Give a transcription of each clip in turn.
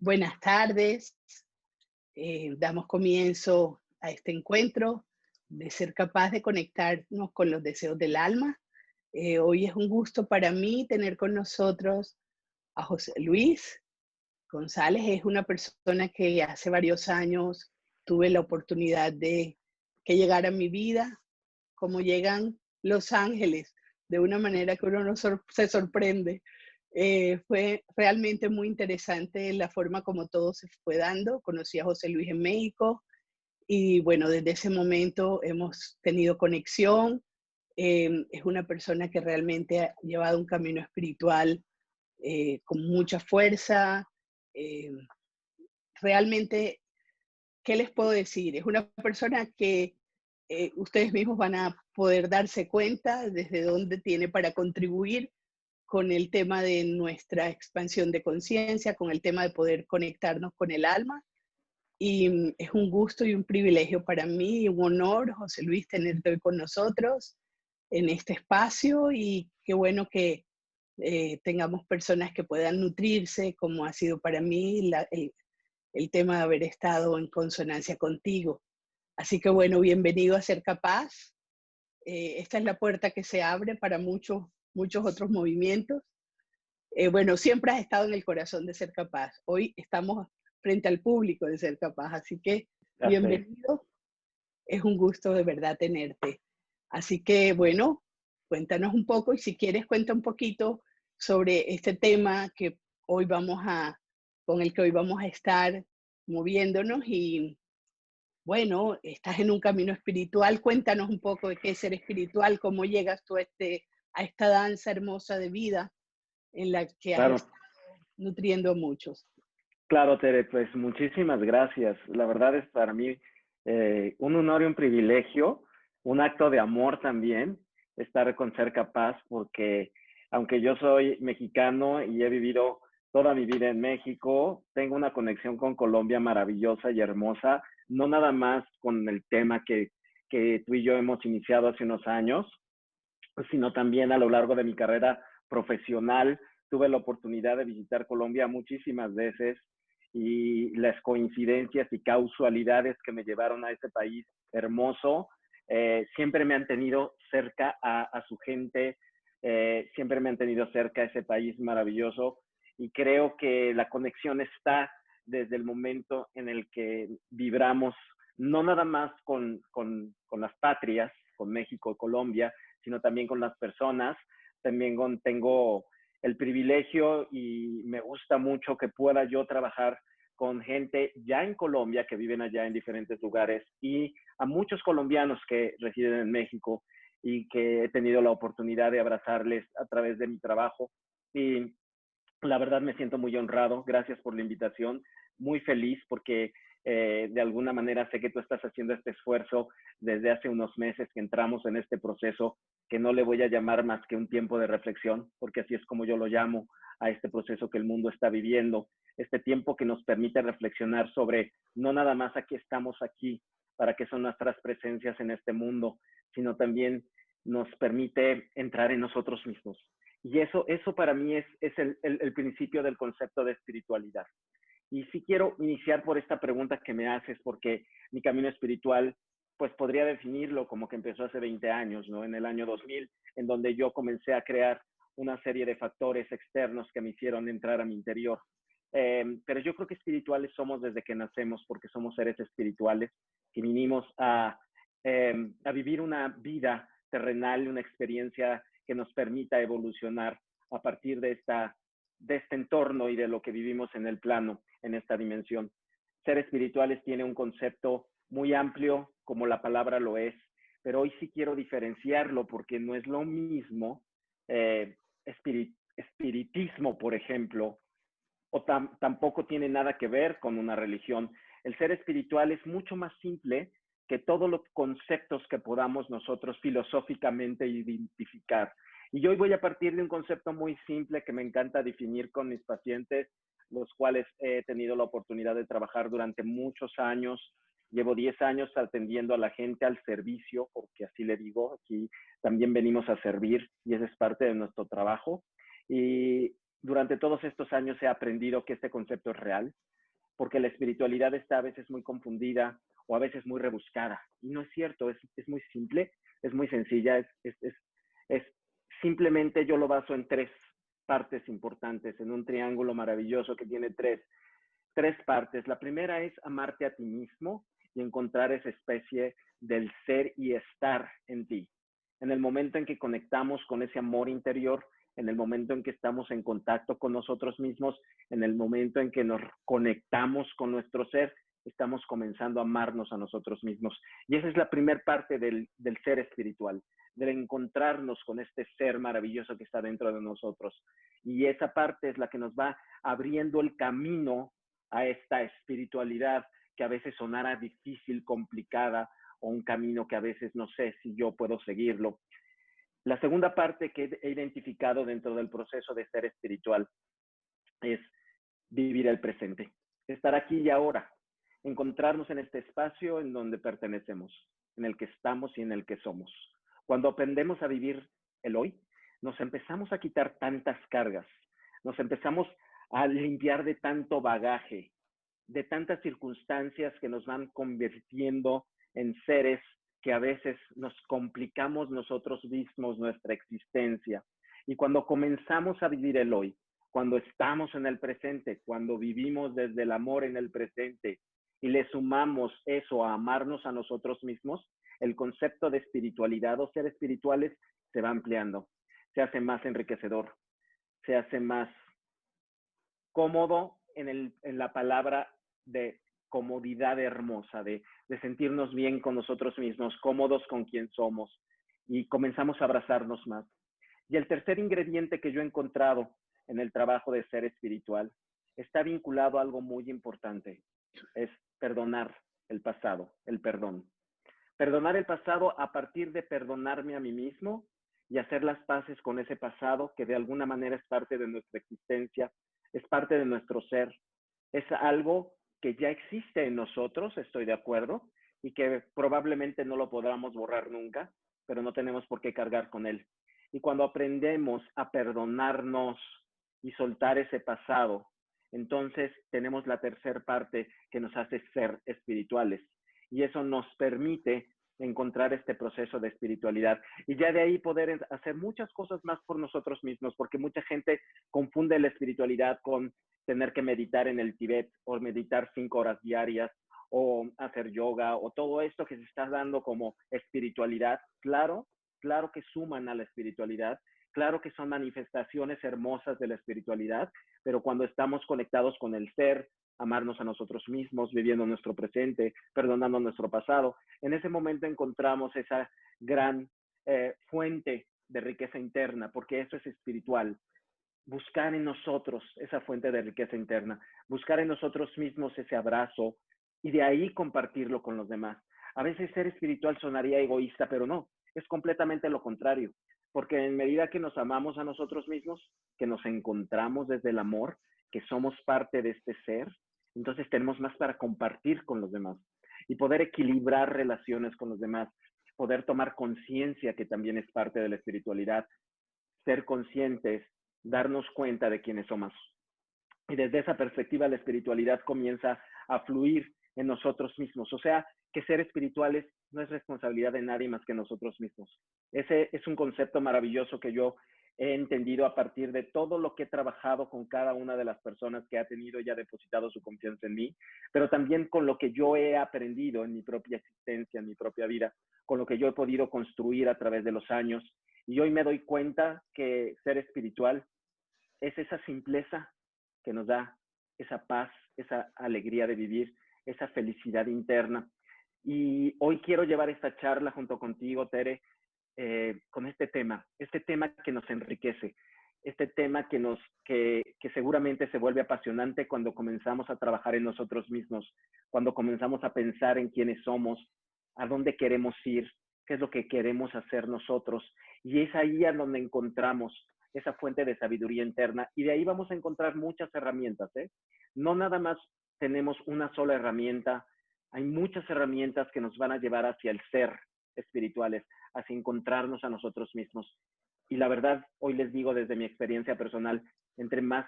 Buenas tardes. Damos comienzo a este encuentro de ser capaz de conectarnos con los deseos del alma. Hoy es un gusto para mí tener con nosotros a José Luis González. Es una persona que hace varios años tuve la oportunidad de que llegara a mi vida, como llegan los ángeles, de una manera que uno no se sorprende. Fue realmente muy interesante la forma como todo se fue dando. Conocí a José Luis en México y bueno, desde ese momento hemos tenido conexión. Es una persona que realmente ha llevado un camino espiritual con mucha fuerza. Eh, Realmente, ¿qué les puedo decir? Es una persona que ustedes mismos van a poder darse cuenta desde dónde tiene para contribuir con el tema de nuestra expansión de conciencia, con el tema de poder conectarnos con el alma. Y es un gusto y un privilegio para mí, un honor, José Luis, tenerte hoy con nosotros en este espacio y qué bueno que tengamos personas que puedan nutrirse, como ha sido para mí el tema de haber estado en consonancia contigo. Así que bueno, bienvenido a Ser Capaz. Esta es la puerta que se abre para muchos otros movimientos. Bueno, siempre has estado en el corazón de Ser Capaz. Hoy estamos frente al público de Ser Capaz, así que Ya sé. bienvenido. Es un gusto de verdad tenerte. Así que bueno, cuéntanos un poco y si quieres cuenta un poquito sobre este tema que hoy con el que hoy vamos a estar moviéndonos y bueno, estás en un camino espiritual. Cuéntanos un poco de qué es ser espiritual, cómo llegas tú a esta danza hermosa de vida en la que has Claro, estado nutriendo a muchos. claro, Tere, pues muchísimas gracias. La verdad es para mí un honor y un privilegio, un acto de amor también, estar con Ser Capaz, porque aunque yo soy mexicano y he vivido toda mi vida en México, tengo una conexión con Colombia maravillosa y hermosa, no nada más con el tema que tú y yo hemos iniciado hace unos años, sino también a lo largo de mi carrera profesional. Tuve la oportunidad de visitar Colombia muchísimas veces y las coincidencias y causalidades que me llevaron a ese país hermoso siempre me han tenido cerca a su gente, siempre me han tenido cerca a ese país maravilloso y creo que la conexión está desde el momento en el que vibramos, no nada más con las patrias, con México y Colombia, sino también con las personas. También tengo el privilegio y me gusta mucho que pueda yo trabajar con gente ya en Colombia, que viven allá en diferentes lugares, y a muchos colombianos que residen en México y que he tenido la oportunidad de abrazarles a través de mi trabajo. Y la verdad me siento muy honrado. Gracias por la invitación. Muy feliz porque de alguna manera sé que tú estás haciendo este esfuerzo desde hace unos meses que entramos en este proceso que no le voy a llamar más que un tiempo de reflexión, porque así es como yo lo llamo a este proceso que el mundo está viviendo, este tiempo que nos permite reflexionar sobre no nada más aquí estamos aquí, para qué son nuestras presencias en este mundo, sino también nos permite entrar en nosotros mismos. Y eso para mí es el principio del concepto de espiritualidad. Y sí quiero iniciar por esta pregunta que me haces, porque mi camino espiritual, pues podría definirlo como que empezó hace 20 años, ¿no? En el año 2000, en donde yo comencé a crear una serie de factores externos que me hicieron entrar a mi interior. Pero yo creo que espirituales somos desde que nacemos, porque somos seres espirituales que vinimos a vivir una vida terrenal, una experiencia que nos permita evolucionar a partir de este entorno y de lo que vivimos en el plano, en esta dimensión. Ser espirituales tiene un concepto muy amplio, como la palabra lo es, pero hoy sí quiero diferenciarlo porque no es lo mismo espiritismo, por ejemplo, o tampoco tiene nada que ver con una religión. El ser espiritual es mucho más simple que todos los conceptos que podamos nosotros filosóficamente identificar. Y hoy voy a partir de un concepto muy simple que me encanta definir con mis pacientes, los cuales he tenido la oportunidad de trabajar durante muchos años. Llevo 10 años atendiendo a la gente al servicio, porque así le digo, aquí también venimos a servir y ese es parte de nuestro trabajo. Y durante todos estos años he aprendido que este concepto es real, porque la espiritualidad está a veces muy confundida o a veces muy rebuscada. Y no es cierto, es muy simple, es muy sencilla, es simplemente yo lo baso en tres partes importantes, en un triángulo maravilloso que tiene tres partes. La primera es amarte a ti mismo y encontrar esa especie del ser y estar en ti. En el momento en que conectamos con ese amor interior, en el momento en que estamos en contacto con nosotros mismos, en el momento en que nos conectamos con nuestro ser, estamos comenzando a amarnos a nosotros mismos. Y esa es la primera parte del ser espiritual, de encontrarnos con este ser maravilloso que está dentro de nosotros. Y esa parte es la que nos va abriendo el camino a esta espiritualidad que a veces sonara difícil, complicada, o un camino que a veces no sé si yo puedo seguirlo. La segunda parte que he identificado dentro del proceso de ser espiritual es vivir el presente, estar aquí y ahora, encontrarnos en este espacio en donde pertenecemos, en el que estamos y en el que somos. Cuando aprendemos a vivir el hoy, nos empezamos a quitar tantas cargas, nos empezamos a limpiar de tanto bagaje, de tantas circunstancias que nos van convirtiendo en seres que a veces nos complicamos nosotros mismos nuestra existencia. Y cuando comenzamos a vivir el hoy, cuando estamos en el presente, cuando vivimos desde el amor en el presente y le sumamos eso a amarnos a nosotros mismos, el concepto de espiritualidad o ser espirituales se va ampliando, se hace más enriquecedor, se hace más cómodo en la palabra de comodidad hermosa, de sentirnos bien con nosotros mismos, cómodos con quien somos, y comenzamos a abrazarnos más. Y el tercer ingrediente que yo he encontrado en el trabajo de ser espiritual está vinculado a algo muy importante, es perdonar el pasado, el perdón. Perdonar el pasado a partir de perdonarme a mí mismo y hacer las paces con ese pasado que de alguna manera es parte de nuestra existencia, es parte de nuestro ser, es algo que ya existe en nosotros, estoy de acuerdo, y que probablemente no lo podamos borrar nunca, pero no tenemos por qué cargar con él. Y cuando aprendemos a perdonarnos y soltar ese pasado, entonces tenemos la tercera parte que nos hace ser espirituales. Y eso nos permite encontrar este proceso de espiritualidad y ya de ahí poder hacer muchas cosas más por nosotros mismos, porque mucha gente confunde la espiritualidad con tener que meditar en el Tíbet o meditar 5 horas diarias o hacer yoga o todo esto que se está dando como espiritualidad. Claro, claro que suman a la espiritualidad, claro que son manifestaciones hermosas de la espiritualidad, pero cuando estamos conectados con el ser, amarnos a nosotros mismos, viviendo nuestro presente, perdonando nuestro pasado, en ese momento encontramos esa gran fuente de riqueza interna, porque eso es espiritual. Buscar en nosotros esa fuente de riqueza interna, buscar en nosotros mismos ese abrazo y de ahí compartirlo con los demás. A veces ser espiritual sonaría egoísta, pero no, es completamente lo contrario, porque en medida que nos amamos a nosotros mismos, que nos encontramos desde el amor, que somos parte de este ser, entonces tenemos más para compartir con los demás y poder equilibrar relaciones con los demás, poder tomar conciencia, que también es parte de la espiritualidad, ser conscientes, darnos cuenta de quiénes somos. Y desde esa perspectiva la espiritualidad comienza a fluir en nosotros mismos. O sea, que ser espirituales no es responsabilidad de nadie más que nosotros mismos. Ese es un concepto maravilloso que yo he entendido a partir de todo lo que he trabajado con cada una de las personas que ha tenido y ha depositado su confianza en mí, pero también con lo que yo he aprendido en mi propia existencia, en mi propia vida, con lo que yo he podido construir a través de los años. Y hoy me doy cuenta que ser espiritual es esa simpleza que nos da esa paz, esa alegría de vivir, esa felicidad interna. Y hoy quiero llevar esta charla junto contigo, Tere, con este tema que nos enriquece, este tema que seguramente se vuelve apasionante cuando comenzamos a trabajar en nosotros mismos, cuando comenzamos a pensar en quiénes somos, a dónde queremos ir, qué es lo que queremos hacer nosotros. Y es ahí a donde encontramos esa fuente de sabiduría interna y de ahí vamos a encontrar muchas herramientas, ¿eh? No nada más tenemos una sola herramienta, hay muchas herramientas que nos van a llevar hacia el ser espirituales, hacia encontrarnos a nosotros mismos. Y la verdad, hoy les digo desde mi experiencia personal, entre más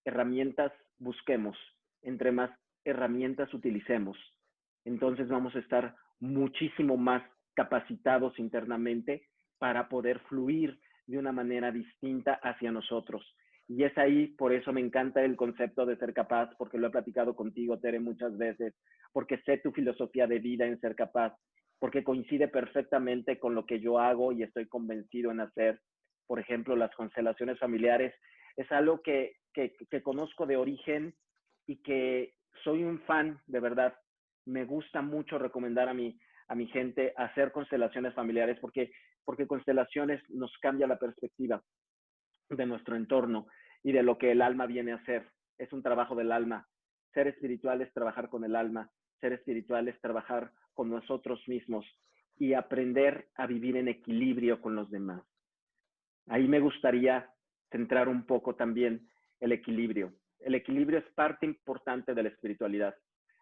herramientas busquemos, entre más herramientas utilicemos, entonces vamos a estar muchísimo más capacitados internamente para poder fluir de una manera distinta hacia nosotros. Y es ahí, por eso me encanta el concepto de ser capaz, porque lo he platicado contigo, Tere, muchas veces, porque sé tu filosofía de vida en ser capaz, porque coincide perfectamente con lo que yo hago y estoy convencido en hacer. Por ejemplo, las constelaciones familiares es algo que conozco de origen y que soy un fan, de verdad. Me gusta mucho recomendar a mi gente hacer constelaciones familiares porque constelaciones nos cambia la perspectiva de nuestro entorno y de lo que el alma viene a hacer. Es un trabajo del alma. Ser espiritual es trabajar con el alma. Ser espiritual es trabajar con nosotros mismos y aprender a vivir en equilibrio con los demás. Ahí me gustaría centrar un poco también el equilibrio. El equilibrio es parte importante de la espiritualidad.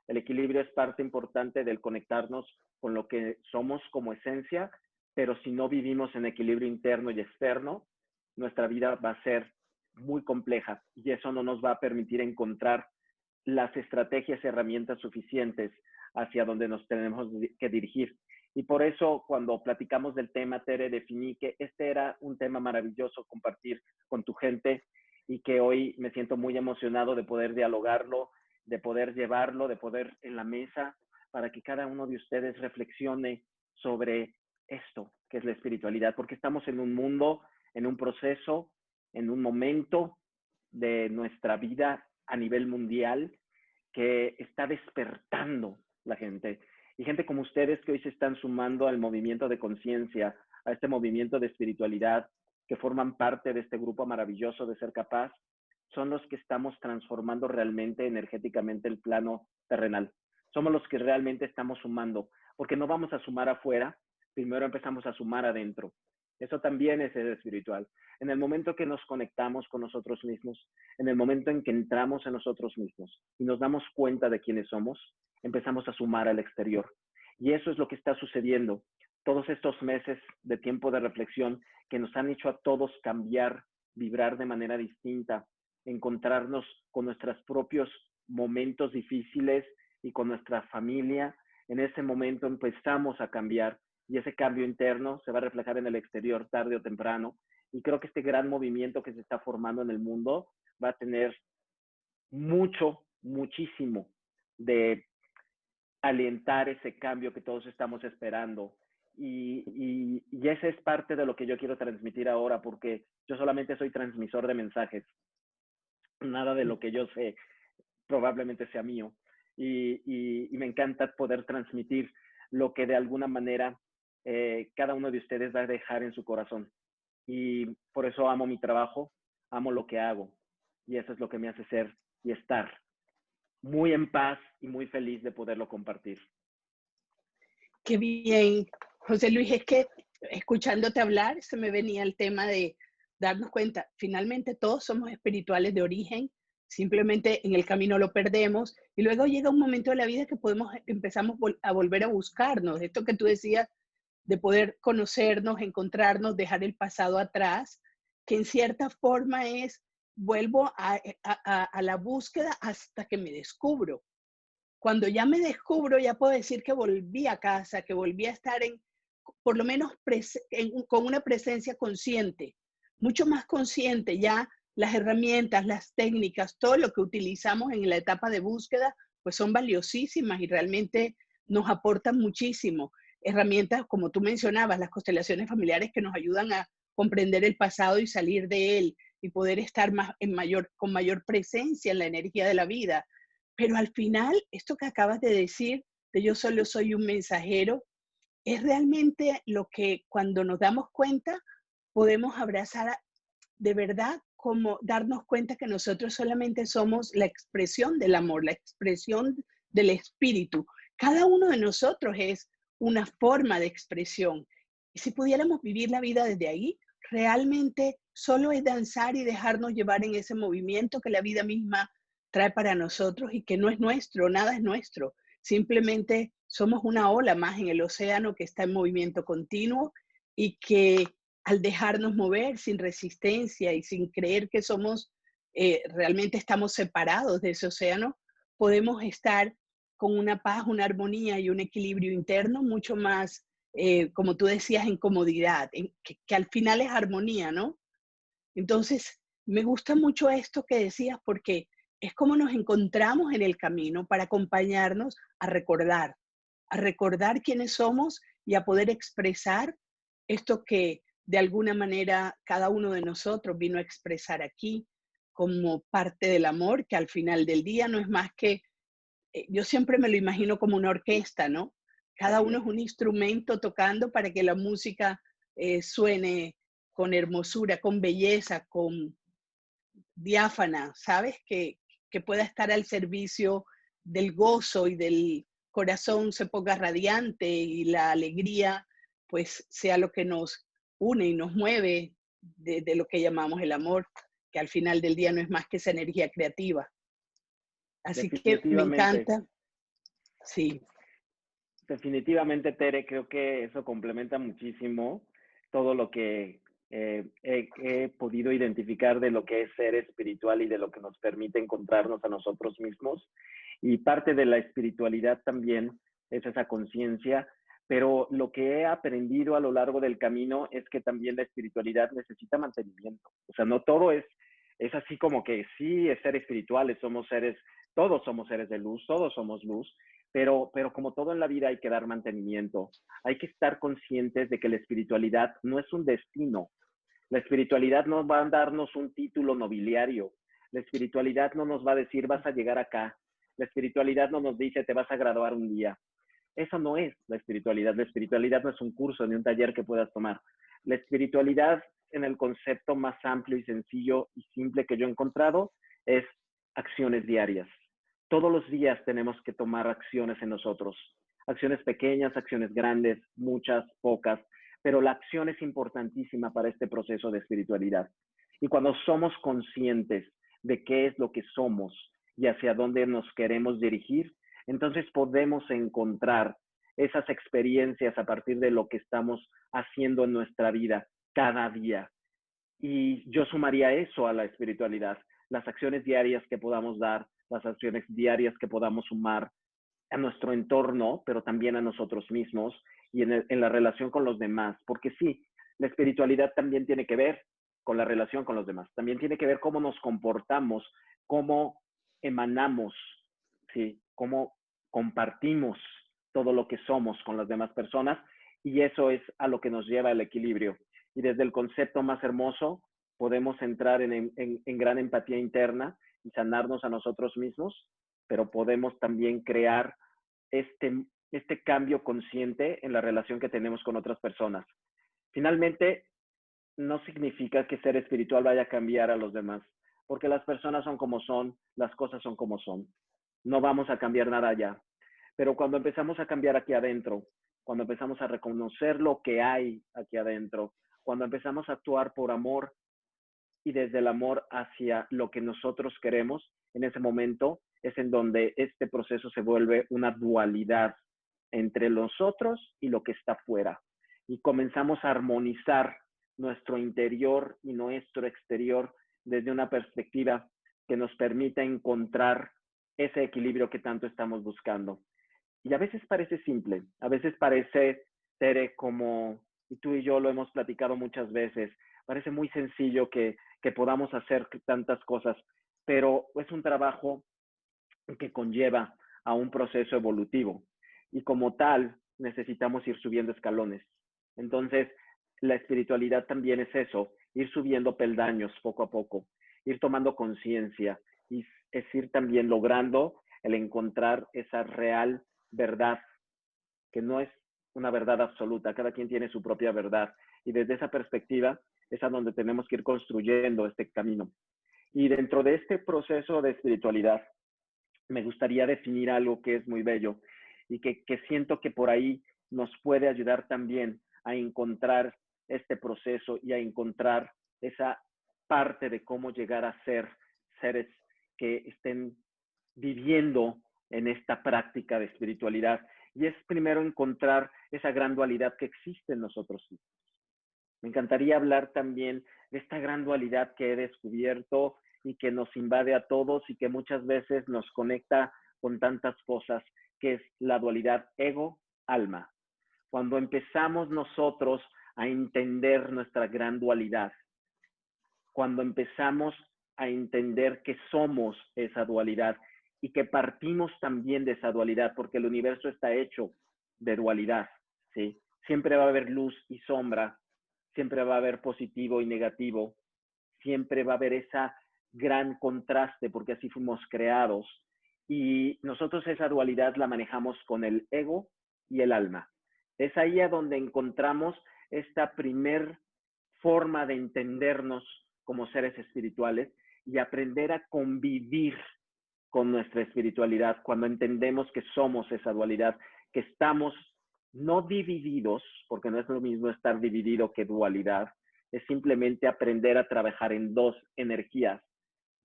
El equilibrio es parte importante del conectarnos con lo que somos como esencia, pero si no vivimos en equilibrio interno y externo, nuestra vida va a ser muy compleja y eso no nos va a permitir encontrar las estrategias y herramientas suficientes hacia donde nos tenemos que dirigir. Y por eso cuando platicamos del tema, Tere, definí que este era un tema maravilloso compartir con tu gente y que hoy me siento muy emocionado de poder dialogarlo, de poder llevarlo, de poder en la mesa para que cada uno de ustedes reflexione sobre esto que es la espiritualidad, porque estamos en un mundo, en un proceso, en un momento de nuestra vida a nivel mundial que está despertando la gente. Y gente como ustedes que hoy se están sumando al movimiento de conciencia, a este movimiento de espiritualidad, que forman parte de este grupo maravilloso de Ser Capaz, son los que estamos transformando realmente energéticamente el plano terrenal. Somos los que realmente estamos sumando, porque no vamos a sumar afuera, primero empezamos a sumar adentro. Eso también es ser espiritual. En el momento que nos conectamos con nosotros mismos, en el momento en que entramos en nosotros mismos y nos damos cuenta de quiénes somos, empezamos a sumar al exterior. Y eso es lo que está sucediendo. Todos estos meses de tiempo de reflexión que nos han hecho a todos cambiar, vibrar de manera distinta, encontrarnos con nuestros propios momentos difíciles y con nuestra familia, en ese momento empezamos a cambiar y ese cambio interno se va a reflejar en el exterior tarde o temprano. Y creo que este gran movimiento que se está formando en el mundo va a tener muchísimo de alentar ese cambio que todos estamos esperando. Y ese es parte de lo que yo quiero transmitir ahora, porque yo solamente soy transmisor de mensajes. Nada de lo que yo sé probablemente sea mío. Y me encanta poder transmitir lo que de alguna manera cada uno de ustedes va a dejar en su corazón. Y por eso amo mi trabajo, amo lo que hago. Y eso es lo que me hace ser y estar muy en paz y muy feliz de poderlo compartir. Qué bien, José Luis, es que escuchándote hablar se me venía el tema de darnos cuenta, finalmente todos somos espirituales de origen, simplemente en el camino lo perdemos y luego llega un momento de la vida que empezamos a volver a buscarnos, esto que tú decías, de poder conocernos, encontrarnos, dejar el pasado atrás, que en cierta forma es, vuelvo a la búsqueda hasta que me descubro. Cuando ya me descubro, ya puedo decir que volví a casa, que volví a estar por lo menos con una presencia consciente, mucho más consciente. Ya las herramientas, las técnicas, todo lo que utilizamos en la etapa de búsqueda, pues son valiosísimas y realmente nos aportan muchísimo. Herramientas, como tú mencionabas, las constelaciones familiares que nos ayudan a comprender el pasado y salir de él y poder estar con mayor presencia en la energía de la vida. Pero al final, esto que acabas de decir, de yo solo soy un mensajero, es realmente lo que cuando nos damos cuenta podemos abrazar de verdad, como darnos cuenta que nosotros solamente somos la expresión del amor, la expresión del espíritu. Cada uno de nosotros es una forma de expresión. Y si pudiéramos vivir la vida desde ahí, realmente solo es danzar y dejarnos llevar en ese movimiento que la vida misma trae para nosotros y que no es nuestro, nada es nuestro. Simplemente somos una ola más en el océano que está en movimiento continuo y que al dejarnos mover sin resistencia y sin creer que realmente estamos separados de ese océano, podemos estar con una paz, una armonía y un equilibrio interno mucho más, como tú decías, en comodidad, que al final es armonía, ¿no? Entonces, me gusta mucho esto que decías porque es como nos encontramos en el camino para acompañarnos a recordar quiénes somos y a poder expresar esto que de alguna manera cada uno de nosotros vino a expresar aquí como parte del amor, que al final del día no es más que, yo siempre me lo imagino como una orquesta, ¿no? Cada Así uno es. es un instrumento tocando para que la música suene con hermosura, con belleza, con diáfana, ¿sabes? Que pueda estar al servicio del gozo y del corazón se ponga radiante y la alegría pues sea lo que nos une y nos mueve de lo que llamamos el amor, que al final del día no es más que esa energía creativa. Así que me Definitivamente. encanta, sí. Definitivamente, Tere, creo que eso complementa muchísimo todo lo que he podido identificar de lo que es ser espiritual y de lo que nos permite encontrarnos a nosotros mismos. Y parte de la espiritualidad también es esa conciencia, pero lo que he aprendido a lo largo del camino es que también la espiritualidad necesita mantenimiento. O sea, no todo es así como que sí, es ser espirituales, somos seres, todos somos seres de luz, todos somos luz, pero como todo en la vida hay que dar mantenimiento. Hay que estar conscientes de que la espiritualidad no es un destino. La espiritualidad no va a darnos un título nobiliario. La espiritualidad no nos va a decir vas a llegar acá. La espiritualidad no nos dice te vas a graduar un día. Eso no es la espiritualidad. La espiritualidad no es un curso ni un taller que puedas tomar. La espiritualidad, en el concepto más amplio y sencillo y simple que yo he encontrado, es acciones diarias. Todos los días tenemos que tomar acciones en nosotros. Acciones pequeñas, acciones grandes, muchas, pocas, pero la acción es importantísima para este proceso de espiritualidad. Y cuando somos conscientes de qué es lo que somos y hacia dónde nos queremos dirigir, entonces podemos encontrar esas experiencias a partir de lo que estamos haciendo en nuestra vida cada día. Y yo sumaría eso a la espiritualidad, las acciones diarias que podamos dar, las acciones diarias que podamos sumar a nuestro entorno, pero también a nosotros mismos y en la relación con los demás. Porque sí, la espiritualidad también tiene que ver con la relación con los demás, también tiene que ver cómo nos comportamos, cómo emanamos, ¿sí? Cómo compartimos todo lo que somos con las demás personas, y eso es a lo que nos lleva el equilibrio. Y desde el concepto más hermoso podemos entrar en gran empatía interna y sanarnos a nosotros mismos, pero podemos también crear este cambio consciente en la relación que tenemos con otras personas. Finalmente, no significa que ser espiritual vaya a cambiar a los demás, porque las personas son como son, las cosas son como son. No vamos a cambiar nada allá. Pero cuando empezamos a cambiar aquí adentro, cuando empezamos a reconocer lo que hay aquí adentro, cuando empezamos a actuar por amor y desde el amor hacia lo que nosotros queremos, en ese momento es en donde este proceso se vuelve una dualidad entre nosotros y lo que está fuera. Y comenzamos a armonizar nuestro interior y nuestro exterior desde una perspectiva que nos permita encontrar ese equilibrio que tanto estamos buscando. Y a veces parece simple, a veces parece, Tere, como, y tú y yo lo hemos platicado muchas veces, parece muy sencillo que podamos hacer tantas cosas, pero es un trabajo que conlleva a un proceso evolutivo. Y como tal, necesitamos ir subiendo escalones. Entonces, la espiritualidad también es eso, ir subiendo peldaños poco a poco, ir tomando conciencia y es ir también logrando el encontrar esa real verdad, que no es una verdad absoluta, cada quien tiene su propia verdad. Y desde esa perspectiva es a donde tenemos que ir construyendo este camino. Y dentro de este proceso de espiritualidad, me gustaría definir algo que es muy bello y que siento que por ahí nos puede ayudar también a encontrar este proceso y a encontrar esa parte de cómo llegar a ser seres que estén viviendo en esta práctica de espiritualidad. Y es primero encontrar esa gran dualidad que existe en nosotros. Me encantaría hablar también de esta gran dualidad que he descubierto y que nos invade a todos y que muchas veces nos conecta con tantas cosas, que es la dualidad ego-alma. Cuando empezamos nosotros a entender nuestra gran dualidad, cuando empezamos a entender que somos esa dualidad y que partimos también de esa dualidad, porque el universo está hecho de dualidad, ¿sí? Siempre va a haber luz y sombra, siempre va a haber positivo y negativo, siempre va a haber esa gran contraste, porque así fuimos creados. Y nosotros esa dualidad la manejamos con el ego y el alma. Es ahí a donde encontramos esta primer forma de entendernos como seres espirituales y aprender a convivir con nuestra espiritualidad cuando entendemos que somos esa dualidad, que estamos no divididos, porque no es lo mismo estar dividido que dualidad, es simplemente aprender a trabajar en dos energías.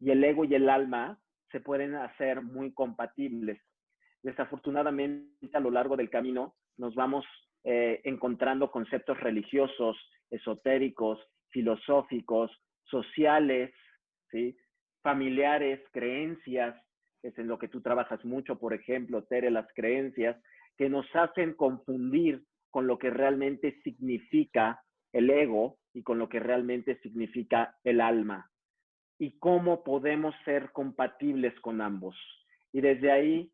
Y el ego y el alma se pueden hacer muy compatibles. Desafortunadamente, a lo largo del camino nos vamos encontrando conceptos religiosos, esotéricos, filosóficos, sociales, ¿sí? Familiares, creencias, es en lo que tú trabajas mucho, por ejemplo, Tere, las creencias, que nos hacen confundir con lo que realmente significa el ego y con lo que realmente significa el alma. Y cómo podemos ser compatibles con ambos. Y desde ahí,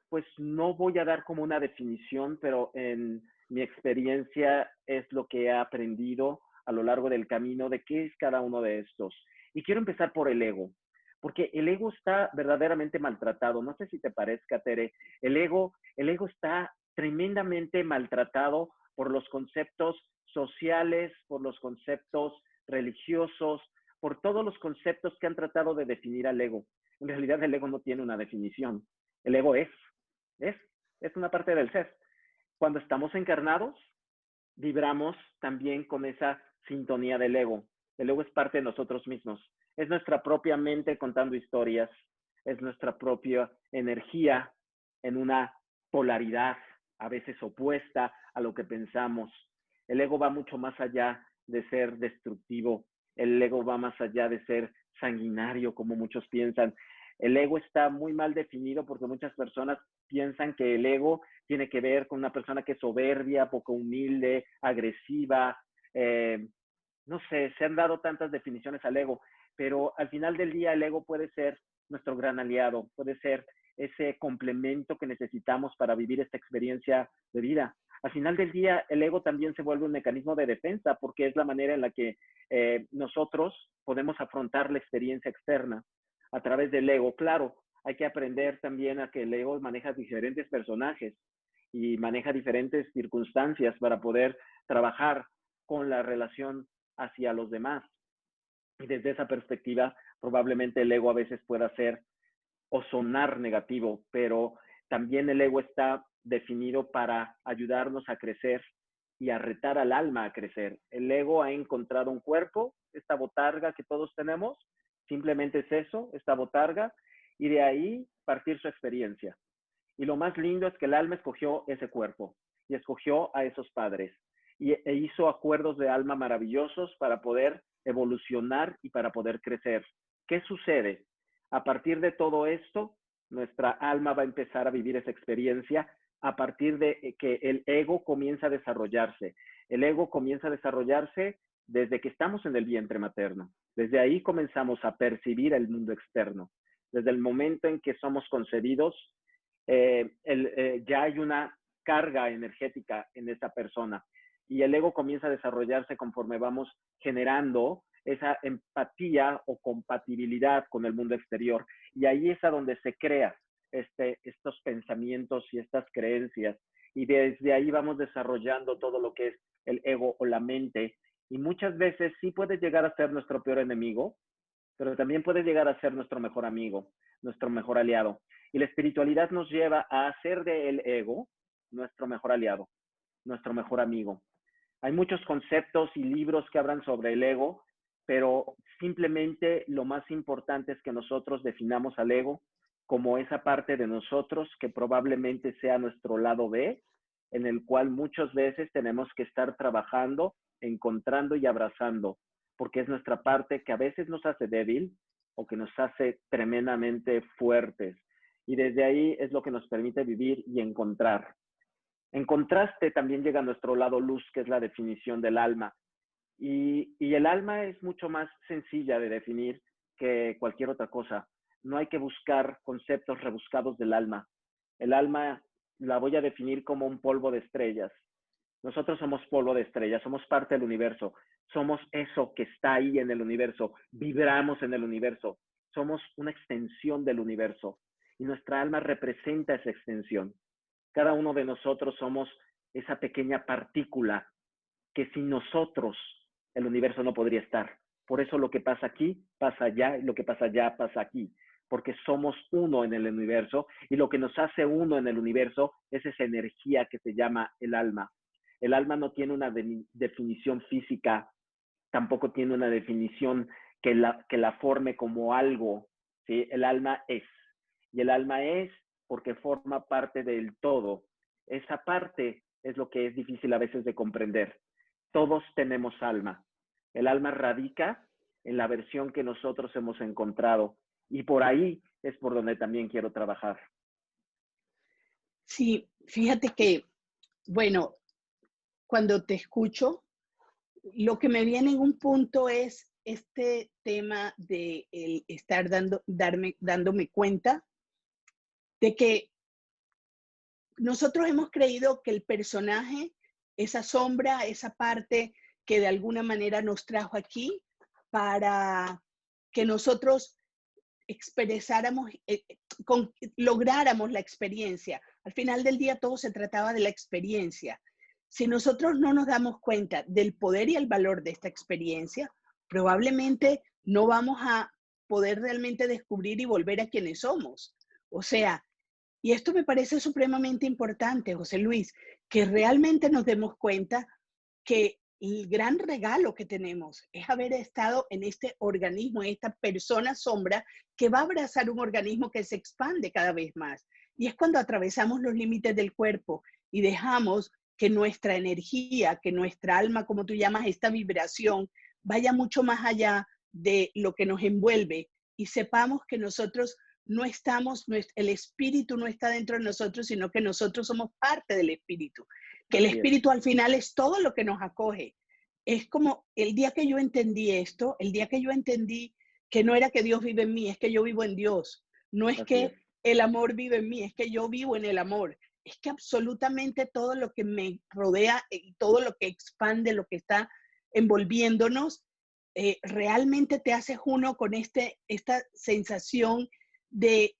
pues no voy a dar como una definición, pero en mi experiencia es lo que he aprendido a lo largo del camino de qué es cada uno de estos. Y quiero empezar por el ego, porque el ego está verdaderamente maltratado. No sé si te parezca, Tere, el ego está tremendamente maltratado por los conceptos sociales, por los conceptos religiosos, por todos los conceptos que han tratado de definir al ego. En realidad el ego no tiene una definición. El ego es, es una parte del ser. Cuando estamos encarnados, vibramos también con esa sintonía del ego. El ego es parte de nosotros mismos. Es nuestra propia mente contando historias, es nuestra propia energía en una polaridad, a veces opuesta a lo que pensamos. El ego va mucho más allá de ser destructivo. El ego va más allá de ser sanguinario, como muchos piensan. El ego está muy mal definido porque muchas personas piensan que el ego tiene que ver con una persona que es soberbia, poco humilde, agresiva. No sé, se han dado tantas definiciones al ego, pero al final del día el ego puede ser nuestro gran aliado, puede ser ese complemento que necesitamos para vivir esta experiencia de vida. Al final del día, el ego también se vuelve un mecanismo de defensa porque es la manera en la que nosotros podemos afrontar la experiencia externa a través del ego. Claro, hay que aprender también a que el ego maneja diferentes personajes y maneja diferentes circunstancias para poder trabajar con la relación hacia los demás. Y desde esa perspectiva, probablemente el ego a veces pueda ser o sonar negativo, pero también el ego está definido para ayudarnos a crecer y a retar al alma a crecer. El ego ha encontrado un cuerpo, esta botarga que todos tenemos, simplemente es eso, esta botarga, y de ahí partir su experiencia. Y lo más lindo es que el alma escogió ese cuerpo y escogió a esos padres e hizo acuerdos de alma maravillosos para poder evolucionar y para poder crecer. ¿Qué sucede? A partir de todo esto, nuestra alma va a empezar a vivir esa experiencia a partir de que el ego comienza a desarrollarse. El ego comienza a desarrollarse desde que estamos en el vientre materno. Desde ahí comenzamos a percibir el mundo externo. Desde el momento en que somos concebidos, ya hay una carga energética en esa persona y el ego comienza a desarrollarse conforme vamos generando esa empatía o compatibilidad con el mundo exterior. Y ahí es a donde se crea estos pensamientos y estas creencias. Y desde ahí vamos desarrollando todo lo que es el ego o la mente. Y muchas veces sí puede llegar a ser nuestro peor enemigo, pero también puede llegar a ser nuestro mejor amigo, nuestro mejor aliado. Y la espiritualidad nos lleva a hacer del ego nuestro mejor aliado, nuestro mejor amigo. Hay muchos conceptos y libros que hablan sobre el ego, pero simplemente lo más importante es que nosotros definamos al ego como esa parte de nosotros que probablemente sea nuestro lado B, en el cual muchas veces tenemos que estar trabajando, encontrando y abrazando, porque es nuestra parte que a veces nos hace débil o que nos hace tremendamente fuertes. y desde ahí es lo que nos permite vivir y encontrar. En contraste, también llega nuestro lado luz, que es la definición del alma. Y el alma es mucho más sencilla de definir que cualquier otra cosa. No hay que buscar conceptos rebuscados del alma. El alma la voy a definir como un polvo de estrellas. Nosotros somos polvo de estrellas, somos parte del universo, somos eso que está ahí en el universo, vibramos en el universo, somos una extensión del universo y nuestra alma representa esa extensión. Cada uno de nosotros somos esa pequeña partícula que sin nosotros el universo no podría estar. Por eso lo que pasa aquí pasa allá y lo que pasa allá pasa aquí, porque somos uno en el universo y lo que nos hace uno en el universo es esa energía que se llama el alma. El alma no tiene una definición física, tampoco tiene una definición que la forme como algo, ¿sí? El alma es, y el alma es porque forma parte del todo. Esa parte es lo que es difícil a veces de comprender. Todos tenemos alma. El alma radica en la versión que nosotros hemos encontrado y por ahí es por donde también quiero trabajar. Sí, fíjate que, bueno, cuando te escucho, lo que me viene en un punto es este tema de el estar dándome cuenta de que nosotros hemos creído que el personaje, esa sombra, esa parte que de alguna manera nos trajo aquí para que nosotros expresáramos, lográramos la experiencia. Al final del día todo se trataba de la experiencia. Si nosotros no nos damos cuenta del poder y el valor de esta experiencia, probablemente no vamos a poder realmente descubrir y volver a quienes somos. O sea, y esto me parece supremamente importante, José Luis, que realmente nos demos cuenta que el gran regalo que tenemos es haber estado en este organismo, en esta persona sombra que va a abrazar un organismo que se expande cada vez más. Y es cuando atravesamos los límites del cuerpo y dejamos que nuestra energía, que nuestra alma, como tú llamas, esta vibración, vaya mucho más allá de lo que nos envuelve y sepamos que nosotros no estamos, el espíritu no está dentro de nosotros, sino que nosotros somos parte del espíritu. Que el espíritu al final es todo lo que nos acoge. Es como el día que yo entendí esto, el día que yo entendí que no era que Dios vive en mí, es que yo vivo en Dios. No es que el amor vive en mí, es que yo vivo en el amor. Es que absolutamente todo lo que me rodea y todo lo que expande, lo que está envolviéndonos, realmente te haces uno con esta sensación de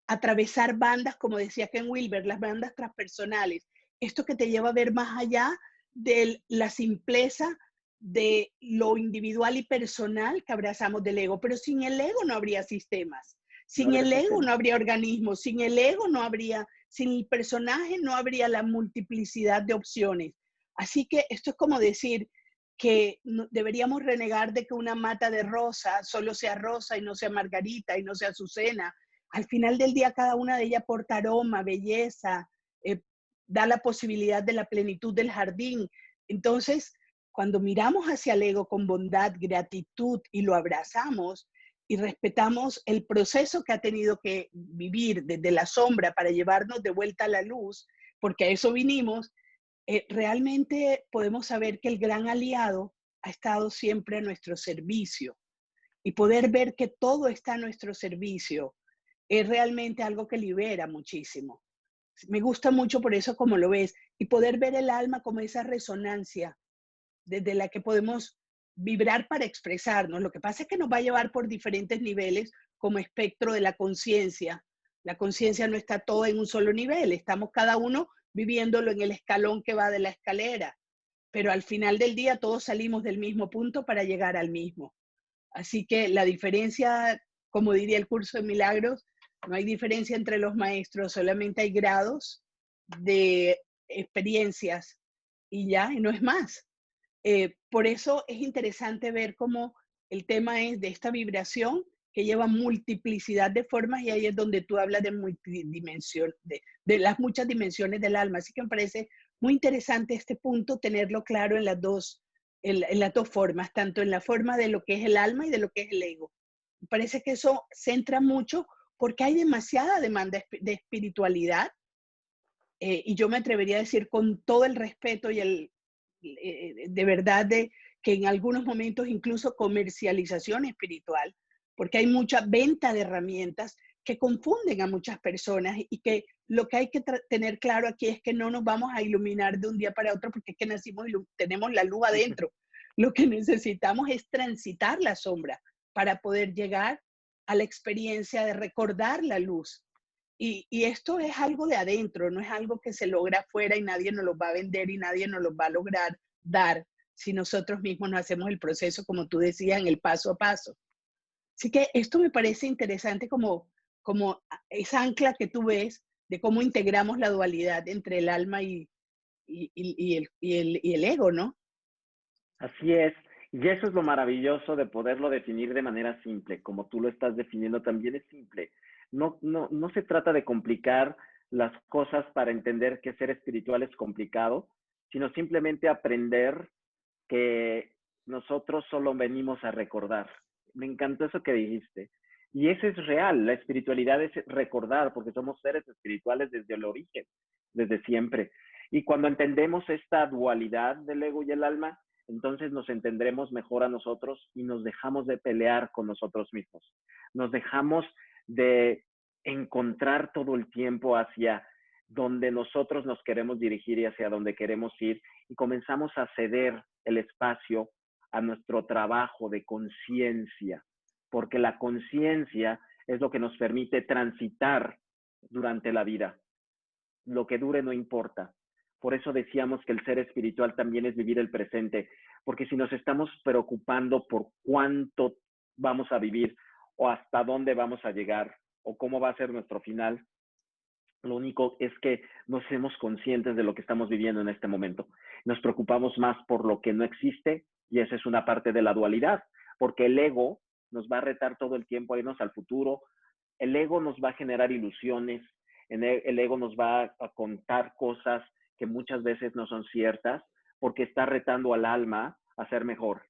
atravesar bandas, como decía Ken Wilber, las bandas transpersonales. Esto que te lleva a ver más allá de la simpleza de lo individual y personal que abrazamos del ego. Pero sin el ego no habría sistemas. Sin el ego no habría organismos. Sin el ego no habría, sin el personaje no habría la multiplicidad de opciones. Así que esto es como decir que deberíamos renegar de que una mata de rosa solo sea rosa y no sea margarita y no sea azucena. Al final del día, cada una de ellas aporta aroma, belleza, da la posibilidad de la plenitud del jardín. Entonces, cuando miramos hacia el ego con bondad, gratitud y lo abrazamos y respetamos el proceso que ha tenido que vivir desde la sombra para llevarnos de vuelta a la luz, porque a eso vinimos, realmente podemos saber que el gran aliado ha estado siempre a nuestro servicio y poder ver que todo está a nuestro servicio es realmente algo que libera muchísimo. Me gusta mucho por eso como lo ves y poder ver el alma como esa resonancia desde la que podemos vibrar para expresarnos. Lo que pasa es que nos va a llevar por diferentes niveles como espectro de la conciencia. La conciencia no está todo en un solo nivel, estamos cada uno viviéndolo en el escalón que va de la escalera, pero al final del día todos salimos del mismo punto para llegar al mismo. Así que la diferencia, como diría el curso de milagros, no hay diferencia entre los maestros, solamente hay grados de experiencias y ya, y no es más. Por eso es interesante ver cómo el tema es de esta vibración que lleva multiplicidad de formas y ahí es donde tú hablas de multidimensión, de las muchas dimensiones del alma. Así que me parece muy interesante este punto, tenerlo claro en las dos formas, tanto en la forma de lo que es el alma y de lo que es el ego. Me parece que eso centra mucho porque hay demasiada demanda de espiritualidad, y yo me atrevería a decir con todo el respeto y de verdad de que en algunos momentos incluso comercialización espiritual, porque hay mucha venta de herramientas que confunden a muchas personas y que lo que hay que tener claro aquí es que no nos vamos a iluminar de un día para otro porque es que nacimos y tenemos la luz adentro. Lo que necesitamos es transitar la sombra para poder llegar a la experiencia de recordar la luz. Y esto es algo de adentro, no es algo que se logra afuera y nadie nos lo va a vender y nadie nos lo va a lograr dar si nosotros mismos no hacemos el proceso, como tú decías, en el paso a paso. Así que esto me parece interesante como esa ancla que tú ves de cómo integramos la dualidad entre el alma y el ego, ¿no? Así es. Y eso es lo maravilloso de poderlo definir de manera simple, como tú lo estás definiendo, también es simple. No se trata de complicar las cosas para entender que ser espiritual es complicado, sino simplemente aprender que nosotros solo venimos a recordar. Me encantó eso que dijiste. Y eso es real, la espiritualidad es recordar, porque somos seres espirituales desde el origen, desde siempre. Y cuando entendemos esta dualidad del ego y el alma, entonces nos entendremos mejor a nosotros y nos dejamos de pelear con nosotros mismos. Nos dejamos de encontrar todo el tiempo hacia donde nosotros nos queremos dirigir y hacia donde queremos ir y comenzamos a ceder el espacio a nuestro trabajo de conciencia, porque la conciencia es lo que nos permite transitar durante la vida. Lo que dure no importa. Por eso decíamos que el ser espiritual también es vivir el presente, porque si nos estamos preocupando por cuánto vamos a vivir o hasta dónde vamos a llegar o cómo va a ser nuestro final, lo único es que no seamos conscientes de lo que estamos viviendo en este momento. Nos preocupamos más por lo que no existe y esa es una parte de la dualidad, porque el ego nos va a retar todo el tiempo a irnos al futuro, el ego nos va a generar ilusiones, el ego nos va a contar cosas que muchas veces no son ciertas porque está retando al alma a ser mejor.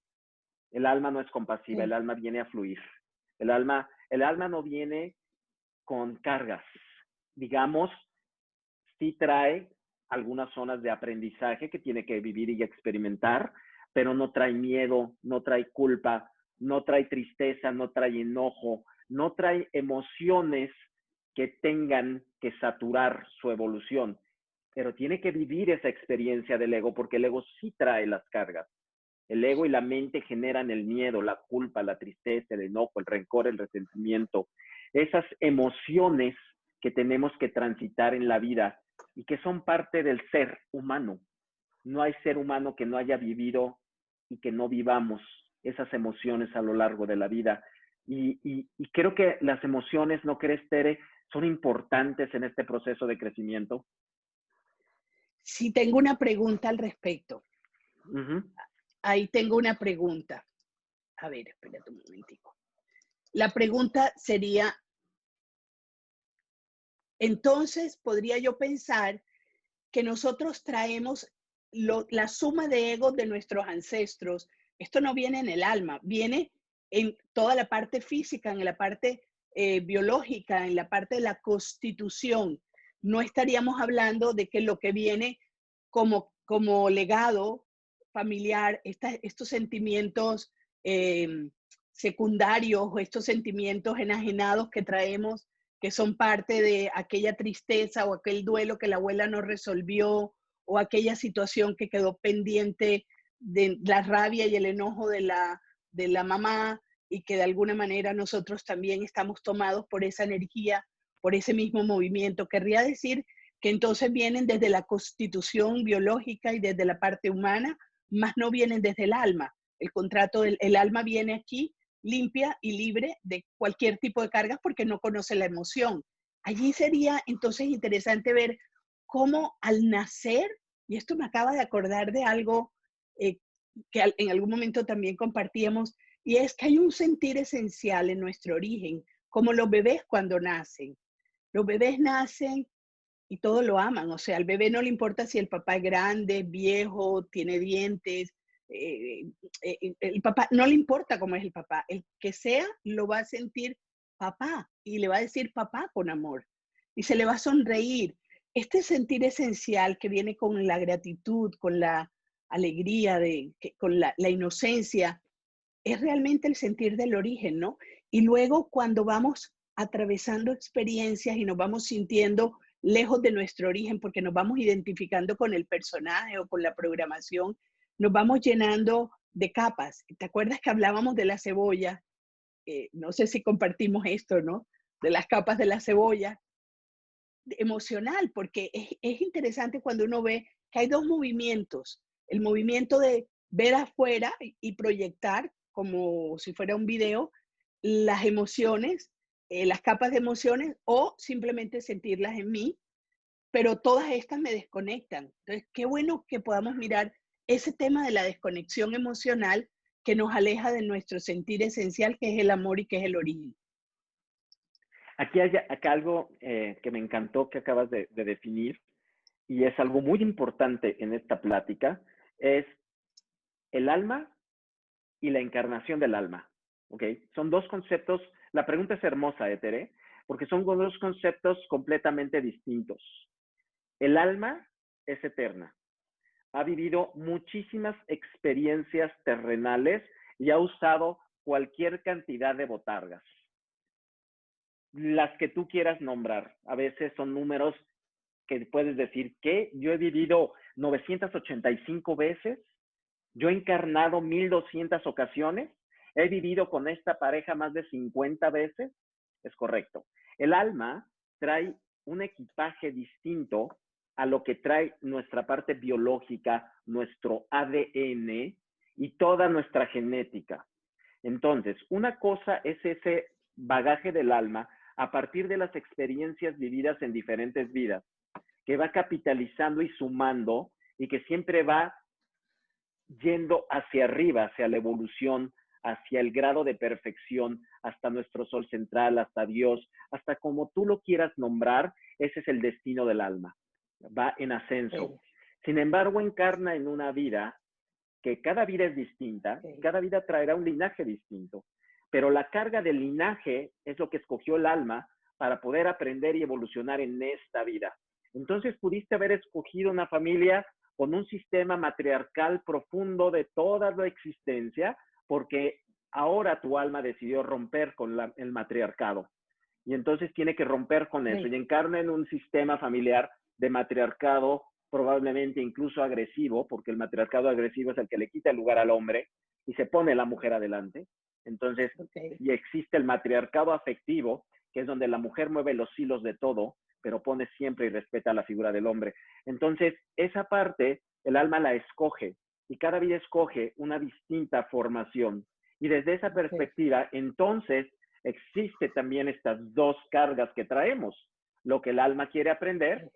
El alma no es compasiva, el alma viene a fluir. El alma no viene con cargas. Digamos, sí trae algunas zonas de aprendizaje que tiene que vivir y experimentar, pero no trae miedo, no trae culpa, no trae tristeza, no trae enojo, no trae emociones que tengan que saturar su evolución, pero tiene que vivir esa experiencia del ego porque el ego sí trae las cargas. El ego y la mente generan el miedo, la culpa, la tristeza, el enojo, el rencor, el resentimiento. Esas emociones que tenemos que transitar en la vida y que son parte del ser humano. No hay ser humano que no haya vivido y que no vivamos esas emociones a lo largo de la vida. Y creo que las emociones, ¿no crees, Tere?, son importantes en este proceso de crecimiento. Sí, tengo una pregunta al respecto. Ahí tengo una pregunta. A ver, espérate un momentico. La pregunta sería, entonces, podría yo pensar que nosotros traemos la suma de egos de nuestros ancestros. Esto no viene en el alma, viene en toda la parte física, en la parte biológica, en la parte de la constitución. No estaríamos hablando de que lo que viene como legado familiar, estos sentimientos secundarios o estos sentimientos enajenados que traemos, que son parte de aquella tristeza o aquel duelo que la abuela no resolvió o aquella situación que quedó pendiente de la rabia y el enojo de la mamá y que de alguna manera nosotros también estamos tomados por esa energía, por ese mismo movimiento. Querría decir que entonces vienen desde la constitución biológica y desde la parte humana, más no vienen desde el alma. El contrato el alma viene aquí limpia y libre de cualquier tipo de cargas porque no conoce la emoción. Allí sería entonces interesante ver cómo al nacer, y esto me acaba de acordar de algo que en algún momento también compartíamos, y es que hay un sentir esencial en nuestro origen, como los bebés cuando nacen. Los bebés nacen y todos lo aman, o sea, al bebé no le importa si el papá es grande, viejo, tiene dientes, el papá, no le importa cómo es el papá, el que sea lo va a sentir papá, y le va a decir papá con amor, y se le va a sonreír. Este sentir esencial que viene con la gratitud, con la alegría, con la inocencia, es realmente el sentir del origen, ¿no? Y luego cuando vamos atravesando experiencias y nos vamos sintiendo lejos de nuestro origen, porque nos vamos identificando con el personaje o con la programación, nos vamos llenando de capas. ¿Te acuerdas que hablábamos de la cebolla? No sé si compartimos esto, ¿no? De las capas de la cebolla emocional, porque es interesante cuando uno ve que hay dos movimientos, el movimiento de ver afuera y proyectar como si fuera un video las emociones, las capas de emociones o simplemente sentirlas en mí, pero todas estas me desconectan. Entonces, qué bueno que podamos mirar ese tema de la desconexión emocional que nos aleja de nuestro sentir esencial, que es el amor y que es el origen. Aquí hay acá algo que me encantó que acabas de definir y es algo muy importante en esta plática, es el alma y la encarnación del alma. ¿Ok? Son dos conceptos, la pregunta es hermosa, Tere, porque son dos conceptos completamente distintos. El alma es eterna, ha vivido muchísimas experiencias terrenales y ha usado cualquier cantidad de botargas, las que tú quieras nombrar. A veces son números que puedes decir que yo he vivido 985 veces, yo he encarnado 1200 ocasiones, he vivido con esta pareja más de 50 veces. Es correcto. El alma trae un equipaje distinto a lo que trae nuestra parte biológica, nuestro ADN y toda nuestra genética. Entonces, una cosa es ese bagaje del alma a partir de las experiencias vividas en diferentes vidas, que va capitalizando y sumando y que siempre va yendo hacia arriba, hacia la evolución, hacia el grado de perfección, hasta nuestro sol central, hasta Dios, hasta como tú lo quieras nombrar, ese es el destino del alma. Va en ascenso. Okay, Sin embargo, encarna en una vida que cada vida es distinta, okay, cada vida traerá un linaje distinto, pero la carga del linaje es lo que escogió el alma para poder aprender y evolucionar en esta vida. Entonces pudiste haber escogido una familia con un sistema matriarcal profundo de toda la existencia, porque ahora tu alma decidió romper con el matriarcado. Y entonces tiene que romper con eso okay, y encarna en un sistema familiar de matriarcado probablemente incluso agresivo, porque el matriarcado agresivo es el que le quita el lugar al hombre y se pone la mujer adelante. Entonces, okay, y existe el matriarcado afectivo, que es donde la mujer mueve los hilos de todo, pero pone siempre y respeta la figura del hombre. Entonces, esa parte, el alma la escoge y cada vida escoge una distinta formación. Y desde esa okay, perspectiva, entonces, existe también estas dos cargas que traemos, lo que el alma quiere aprender okay,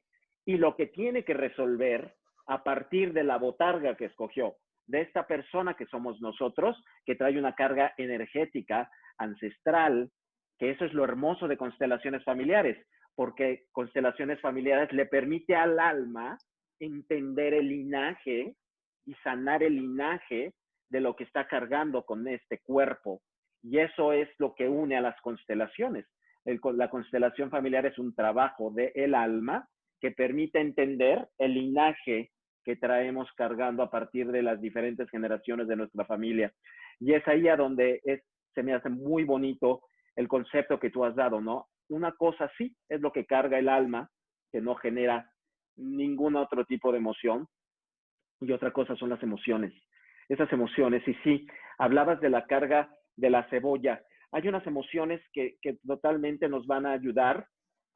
y lo que tiene que resolver a partir de la botarga que escogió, de esta persona que somos nosotros, que trae una carga energética, ancestral, que eso es lo hermoso de constelaciones familiares, porque constelaciones familiares le permite al alma entender el linaje y sanar el linaje de lo que está cargando con este cuerpo. Y eso es lo que une a las constelaciones. La constelación familiar es un trabajo del alma que permite entender el linaje que traemos cargando a partir de las diferentes generaciones de nuestra familia. Y es ahí a donde se me hace muy bonito el concepto que tú has dado, ¿no? Una cosa sí es lo que carga el alma, que no genera ningún otro tipo de emoción, y otra cosa son las emociones. Esas emociones, y sí, hablabas de la carga de la cebolla. Hay unas emociones que totalmente nos van a ayudar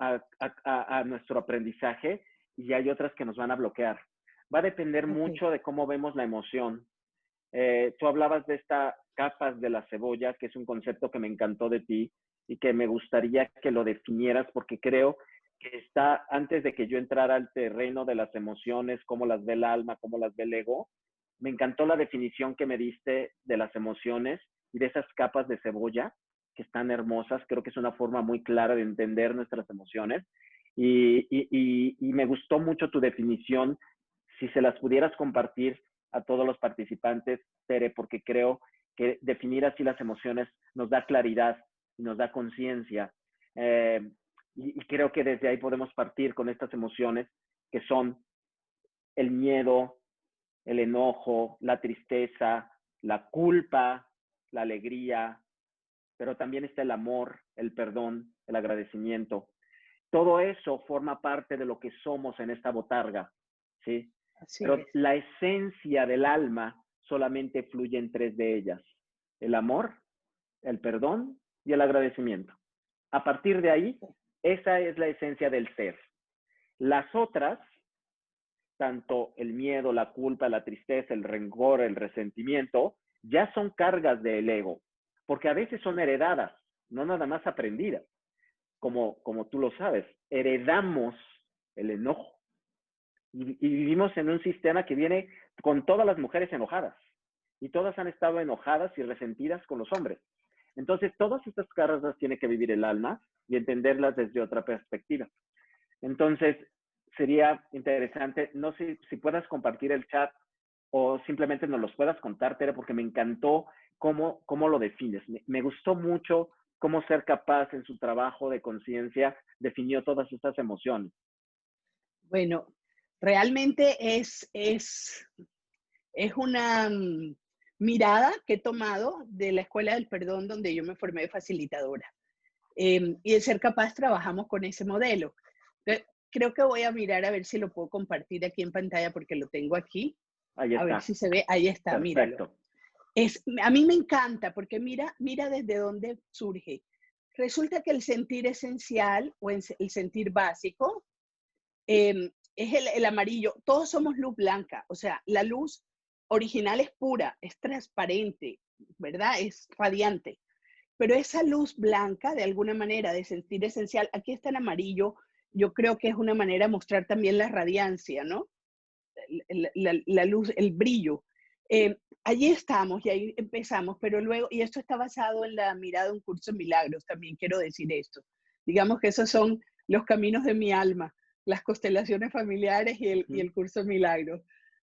a nuestro aprendizaje y hay otras que nos van a bloquear. Va a depender okay, mucho de cómo vemos la emoción. Tú hablabas de estas capas de la cebolla, que es un concepto que me encantó de ti y que me gustaría que lo definieras porque creo que está antes de que yo entrara al terreno de las emociones, cómo las ve el alma, cómo las ve el ego. Me encantó la definición que me diste de las emociones y de esas capas de cebolla que están hermosas. Creo que es una forma muy clara de entender nuestras emociones y me gustó mucho tu definición. Si se las pudieras compartir a todos los participantes, Tere, porque creo que definir así las emociones nos da claridad y nos da conciencia. Eh, y creo que desde ahí podemos partir con estas emociones que son el miedo, el enojo, la tristeza, la culpa, la alegría, pero también está el amor, el perdón, el agradecimiento. Todo eso forma parte de lo que somos en esta botarga, ¿sí? Así Pero es. la esencia del alma solamente fluye en tres de ellas: el amor, el perdón y el agradecimiento. A partir de ahí, esa es la esencia del ser. Las otras, tanto el miedo, la culpa, la tristeza, el rencor, el resentimiento, ya son cargas del ego, porque a veces son heredadas, no nada más aprendidas. Como tú lo sabes, heredamos el enojo y vivimos en un sistema que viene con todas las mujeres enojadas y todas han estado enojadas y resentidas con los hombres. Entonces, todas estas cargas las tiene que vivir el alma y entenderlas desde otra perspectiva. Entonces, sería interesante, no sé si puedas compartir el chat o simplemente nos los puedas contar, Tere, porque me encantó cómo lo defines. Me gustó mucho cómo ser capaz en su trabajo de conciencia definió todas estas emociones. Bueno, realmente es una mirada que he tomado de la Escuela del Perdón, donde yo me formé de facilitadora. Y de Ser Capaz trabajamos con ese modelo. Creo que voy a mirar a ver si lo puedo compartir aquí en pantalla porque lo tengo aquí. Ahí A ver está. si se ve. Ahí está, míralo. Perfecto. A mí me encanta porque mira desde dónde surge. Resulta que el sentir esencial o el sentir básico es el amarillo. Todos somos luz blanca, o sea, la luz original es pura, es transparente, ¿verdad? Es radiante. Pero esa luz blanca, de alguna manera, de sentir esencial, aquí está en amarillo, yo creo que es una manera de mostrar también la radiancia, ¿no? La luz, el brillo. Allí estamos y ahí empezamos, pero luego, y esto está basado en la mirada de un curso de milagros, también quiero decir esto. Digamos que esos son los caminos de mi alma, las constelaciones familiares y el curso de milagros.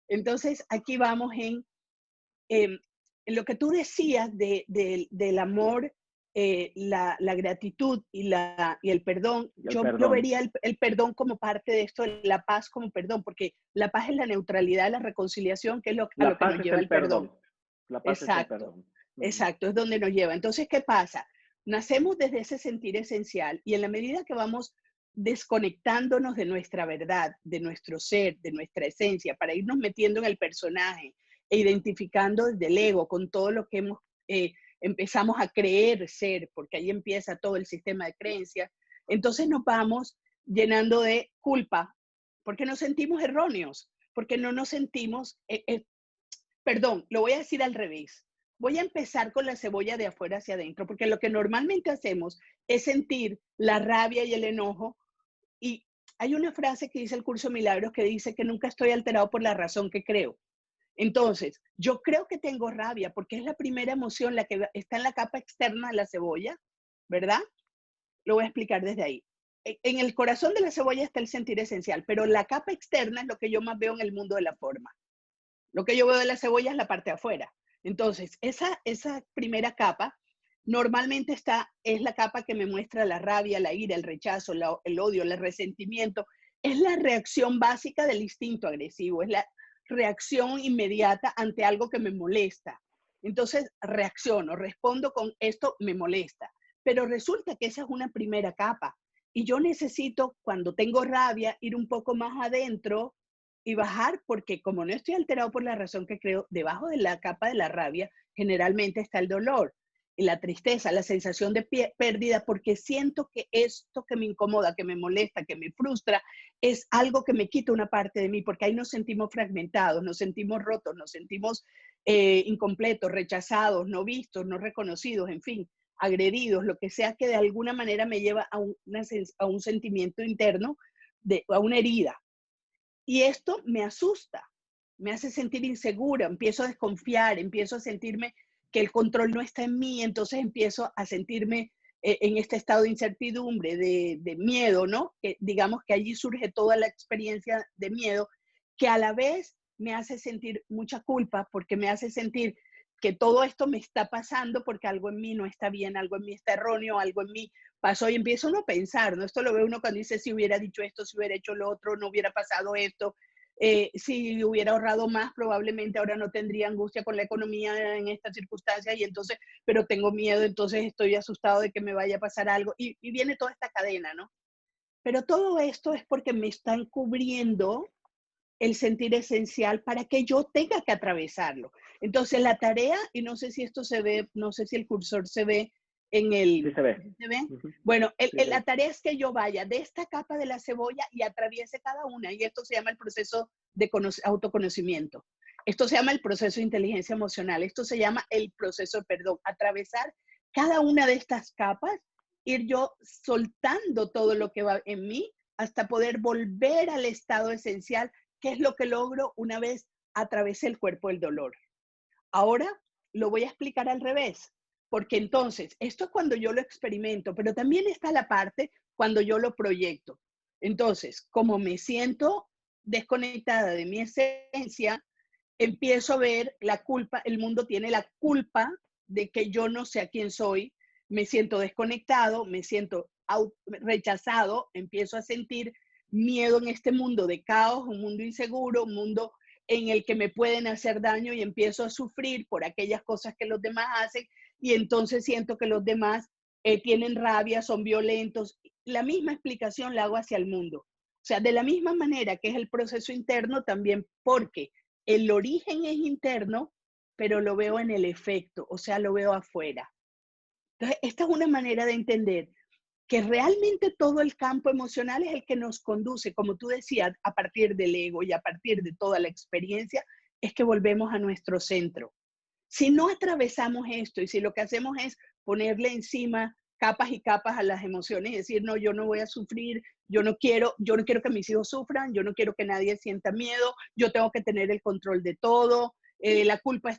Entonces, aquí vamos en lo que tú decías del amor, la gratitud y el perdón. El Yo lo perdón. vería el perdón como parte de esto, la paz como perdón, porque la paz es la neutralidad, la reconciliación, que es a lo La que paz nos es lleva el el perdón. perdón. La paz es el Exacto, perdón. exacto, es donde nos lleva. Entonces, ¿qué pasa? Nacemos desde ese sentir esencial y en la medida que vamos desconectándonos de nuestra verdad, de nuestro ser, de nuestra esencia, para irnos metiendo en el personaje e identificando desde el ego con todo lo que empezamos a creer ser, porque ahí empieza todo el sistema de creencias, entonces nos vamos llenando de culpa, porque nos sentimos erróneos, porque no nos sentimos, perdón, lo voy a decir al revés. Voy a empezar con la cebolla de afuera hacia adentro, porque lo que normalmente hacemos es sentir la rabia y el enojo. Y hay una frase que dice el curso de milagros que dice que nunca estoy alterado por la razón que creo. Entonces, yo creo que tengo rabia porque es la primera emoción, la que está en la capa externa de la cebolla, ¿verdad? Lo voy a explicar desde ahí. En el corazón de la cebolla está el sentir esencial, pero la capa externa es lo que yo más veo en el mundo de la forma. Lo que yo veo de la cebolla es la parte de afuera. Entonces, esa primera capa normalmente es la capa que me muestra la rabia, la ira, el rechazo, el odio, el resentimiento. Es la reacción básica del instinto agresivo, es la reacción inmediata ante algo que me molesta. Entonces, reacciono, respondo con esto me molesta. Pero resulta que esa es una primera capa. Y yo necesito, cuando tengo rabia, ir un poco más adentro y bajar, porque como no estoy alterado por la razón que creo, debajo de la capa de la rabia generalmente está el dolor, la tristeza, la sensación de pérdida, porque siento que esto que me incomoda, que me molesta, que me frustra, es algo que me quita una parte de mí, porque ahí nos sentimos fragmentados, nos sentimos rotos, nos sentimos incompletos, rechazados, no vistos, no reconocidos, en fin, agredidos, lo que sea que de alguna manera me lleva a un sentimiento interno, a una herida. Y esto me asusta, me hace sentir insegura, empiezo a desconfiar, empiezo a sentirme que el control no está en mí, entonces empiezo a sentirme en este estado de incertidumbre, de miedo, ¿no? Que digamos que allí surge toda la experiencia de miedo, que a la vez me hace sentir mucha culpa porque me hace sentir que todo esto me está pasando porque algo en mí no está bien, algo en mí está erróneo, algo en mí pasó y empieza uno a pensar, ¿no? Esto lo ve uno cuando dice, si hubiera dicho esto, si hubiera hecho lo otro, no hubiera pasado esto. Si hubiera ahorrado más, probablemente ahora no tendría angustia con la economía en esta circunstancia y entonces, pero tengo miedo, entonces estoy asustado de que me vaya a pasar algo y viene toda esta cadena, ¿no? Pero todo esto es porque me están cubriendo el sentir esencial para que yo tenga que atravesarlo. Entonces la tarea, y no sé si esto se ve, no sé si el cursor se ve en Sí el, se ve. ¿se ve? Ujú. Bueno, Sí se la ve. tarea es que yo vaya de esta capa de la cebolla y atraviese cada una, y esto se llama el proceso de autoconocimiento. Esto se llama el proceso de inteligencia emocional, esto se llama el proceso de perdón, atravesar cada una de estas capas, ir yo soltando todo lo que va en mí hasta poder volver al estado esencial. ¿Qué es lo que logro una vez atravesé el cuerpo del dolor? Ahora lo voy a explicar al revés, porque entonces, esto es cuando yo lo experimento, pero también está la parte cuando yo lo proyecto. Entonces, como me siento desconectada de mi esencia, empiezo a ver la culpa, el mundo tiene la culpa de que yo no sé a quién soy, me siento desconectado, me siento rechazado, empiezo a sentir miedo en este mundo de caos, un mundo inseguro, un mundo en el que me pueden hacer daño y empiezo a sufrir por aquellas cosas que los demás hacen y entonces siento que los demás tienen rabia, son violentos. La misma explicación la hago hacia el mundo. O sea, de la misma manera que es el proceso interno, también porque el origen es interno, pero lo veo en el efecto, o sea, lo veo afuera. Entonces, esta es una manera de entender que realmente todo el campo emocional es el que nos conduce, como tú decías, a partir del ego y a partir de toda la experiencia, es que volvemos a nuestro centro. Si no atravesamos esto y si lo que hacemos es ponerle encima capas y capas a las emociones y decir, no, yo no voy a sufrir, yo no quiero que mis hijos sufran, yo no quiero que nadie sienta miedo, yo tengo que tener el control de todo, la culpa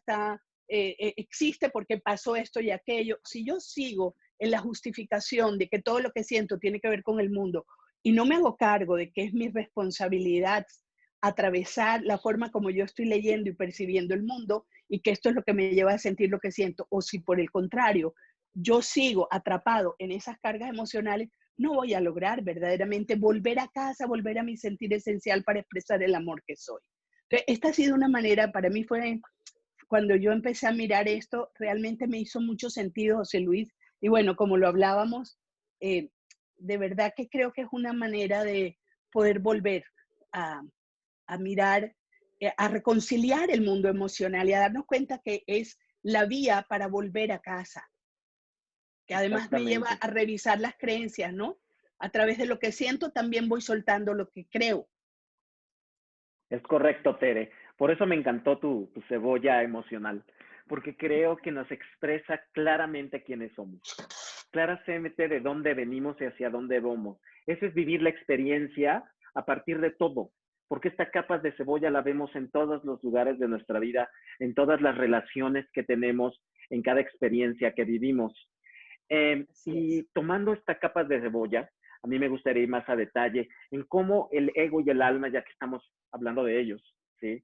existe porque pasó esto y aquello. Si yo sigo en la justificación de que todo lo que siento tiene que ver con el mundo y no me hago cargo de que es mi responsabilidad atravesar la forma como yo estoy leyendo y percibiendo el mundo y que esto es lo que me lleva a sentir lo que siento, o si por el contrario yo sigo atrapado en esas cargas emocionales, no voy a lograr verdaderamente volver a casa, volver a mi sentir esencial para expresar el amor que soy. Entonces, esta ha sido una manera, para mí fue cuando yo empecé a mirar esto, realmente me hizo mucho sentido, José Luis, y bueno, como lo hablábamos, eh, de verdad que creo que es una manera de poder volver a, a mirar, a reconciliar el mundo emocional y a darnos cuenta que es la vía para volver a casa, que además me lleva Exactamente. a revisar las creencias, ¿no? A través de lo que siento también voy soltando lo que creo. Es correcto, Tere. Por eso me encantó tu cebolla emocional, porque creo que nos expresa claramente quiénes somos. Claramente de dónde venimos y hacia dónde vamos. Eso es vivir la experiencia a partir de todo, porque esta capa de cebolla la vemos en todos los lugares de nuestra vida, en todas las relaciones que tenemos, en cada experiencia que vivimos. Así Y es. tomando esta capa de cebolla, a mí me gustaría ir más a detalle en cómo el ego y el alma, ya que estamos hablando de ellos, ¿sí?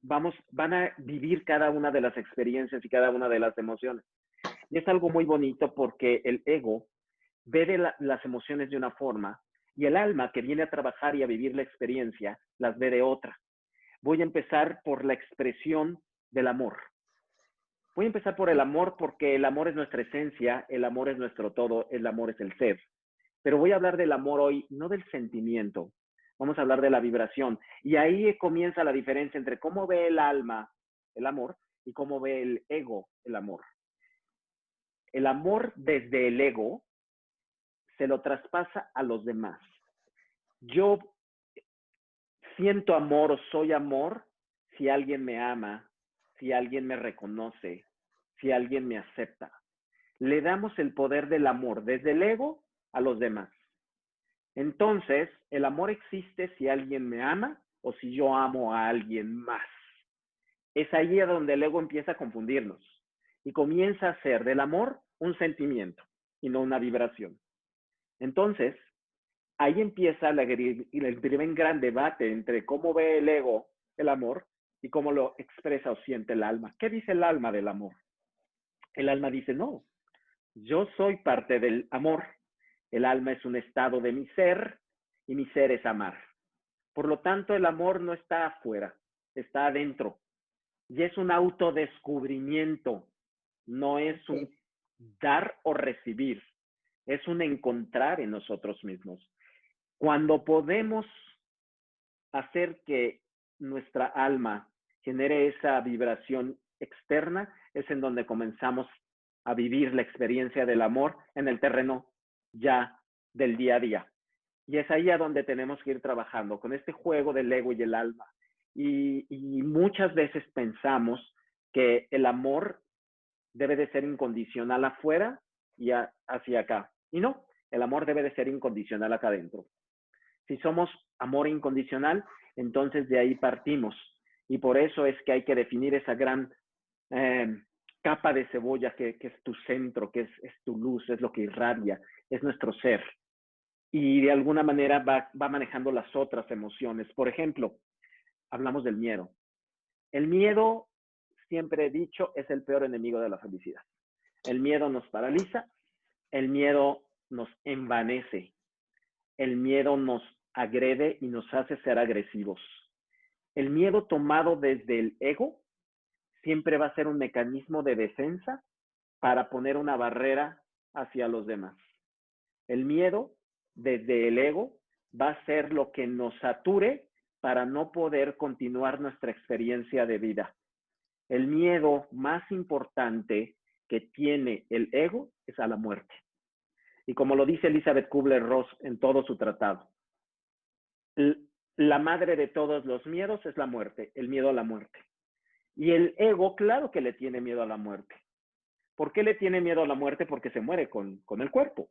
Van a vivir cada una de las experiencias y cada una de las emociones. Y es algo muy bonito porque el ego ve las emociones de una forma y el alma que viene a trabajar y a vivir la experiencia las ve de otra. Voy a empezar por la expresión del amor. Voy a empezar por el amor porque el amor es nuestra esencia, el amor es nuestro todo, el amor es el ser. Pero voy a hablar del amor hoy, no del sentimiento. Vamos a hablar de la vibración. Y ahí comienza la diferencia entre cómo ve el alma el amor y cómo ve el ego el amor. El amor desde el ego se lo traspasa a los demás. Yo siento amor o soy amor si alguien me ama, si alguien me reconoce, si alguien me acepta. Le damos el poder del amor desde el ego a los demás. Entonces, el amor existe si alguien me ama o si yo amo a alguien más. Es ahí a donde el ego empieza a confundirnos y comienza a ser del amor un sentimiento y no una vibración. Entonces, ahí empieza el primer gran debate entre cómo ve el ego el amor y cómo lo expresa o siente el alma. ¿Qué dice el alma del amor? El alma dice, no, yo soy parte del amor. El alma es un estado de mi ser y mi ser es amar. Por lo tanto, el amor no está afuera, está adentro. Y es un autodescubrimiento, no es un Ok. dar o recibir, es un encontrar en nosotros mismos. Cuando podemos hacer que nuestra alma genere esa vibración externa, es en donde comenzamos a vivir la experiencia del amor en el terreno ya del día a día. Y es ahí a donde tenemos que ir trabajando, con este juego del ego y el alma. Y muchas veces pensamos que el amor debe de ser incondicional afuera y hacia acá. Y no, el amor debe de ser incondicional acá adentro. Si somos amor incondicional, entonces de ahí partimos. Y por eso es que hay que definir esa gran capa de cebolla que es tu centro, que es tu luz, es lo que irradia, es nuestro ser. Y de alguna manera va manejando las otras emociones. Por ejemplo, hablamos del miedo. El miedo, siempre he dicho, es el peor enemigo de la felicidad. El miedo nos paraliza, el miedo nos envanece, el miedo nos agrede y nos hace ser agresivos. El miedo tomado desde el ego siempre va a ser un mecanismo de defensa para poner una barrera hacia los demás. El miedo desde el ego va a ser lo que nos sature para no poder continuar nuestra experiencia de vida. El miedo más importante que tiene el ego es a la muerte. Y como lo dice Elizabeth Kubler-Ross en todo su tratado, la madre de todos los miedos es la muerte, el miedo a la muerte. Y el ego, claro que le tiene miedo a la muerte. ¿Por qué le tiene miedo a la muerte? Porque se muere con el cuerpo.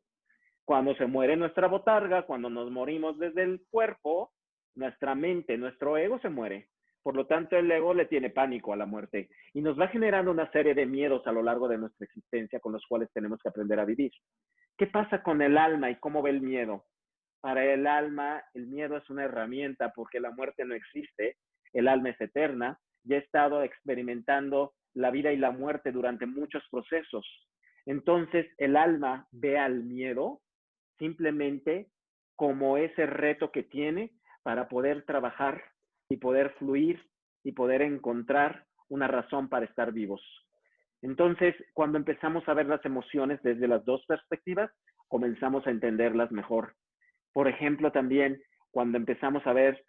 Cuando se muere nuestra botarga, cuando nos morimos desde el cuerpo, nuestra mente, nuestro ego se muere. Por lo tanto, el ego le tiene pánico a la muerte y nos va generando una serie de miedos a lo largo de nuestra existencia con los cuales tenemos que aprender a vivir. ¿Qué pasa con el alma y cómo ve el miedo? Para el alma, el miedo es una herramienta porque la muerte no existe, el alma es eterna y ha estado experimentando la vida y la muerte durante muchos procesos. Entonces, el alma ve al miedo simplemente como ese reto que tiene para poder trabajar y poder fluir y poder encontrar una razón para estar vivos. Entonces, cuando empezamos a ver las emociones desde las dos perspectivas, comenzamos a entenderlas mejor. Por ejemplo, también cuando empezamos a ver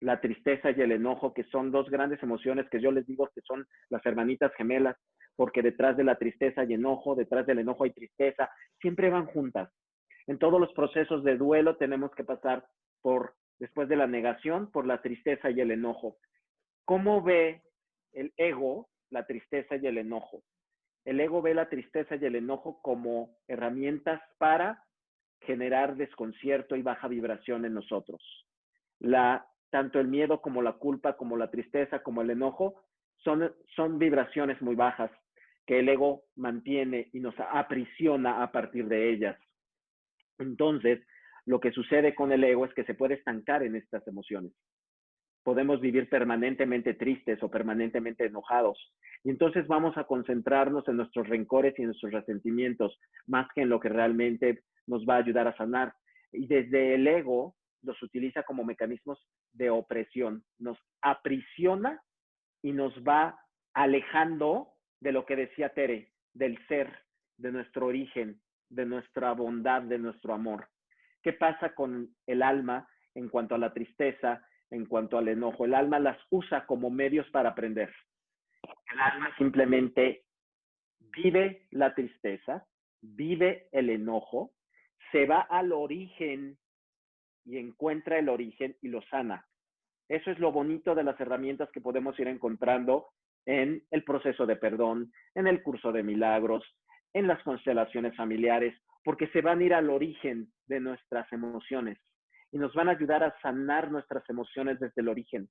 la tristeza y el enojo, que son dos grandes emociones que yo les digo que son las hermanitas gemelas, porque detrás de la tristeza y enojo, detrás del enojo hay tristeza, siempre van juntas. En todos los procesos de duelo tenemos que pasar por, después de la negación, por la tristeza y el enojo. ¿Cómo ve el ego la tristeza y el enojo? El ego ve la tristeza y el enojo como herramientas para generar desconcierto y baja vibración en nosotros. Tanto el miedo como la culpa, como la tristeza, como el enojo, son vibraciones muy bajas que el ego mantiene y nos aprisiona a partir de ellas. Entonces, lo que sucede con el ego es que se puede estancar en estas emociones. Podemos vivir permanentemente tristes o permanentemente enojados. Y entonces vamos a concentrarnos en nuestros rencores y en nuestros resentimientos, más que en lo que realmente nos va a ayudar a sanar. Y desde el ego los utiliza como mecanismos de opresión. Nos aprisiona y nos va alejando de lo que decía Tere, del ser, de nuestro origen, de nuestra bondad, de nuestro amor. ¿Qué pasa con el alma en cuanto a la tristeza, en cuanto al enojo? El alma las usa como medios para aprender. El alma simplemente vive la tristeza, vive el enojo, se va al origen y encuentra el origen y lo sana. Eso es lo bonito de las herramientas que podemos ir encontrando en el proceso de perdón, en el curso de milagros, en las constelaciones familiares, porque se van a ir al origen de nuestras emociones y nos van a ayudar a sanar nuestras emociones desde el origen.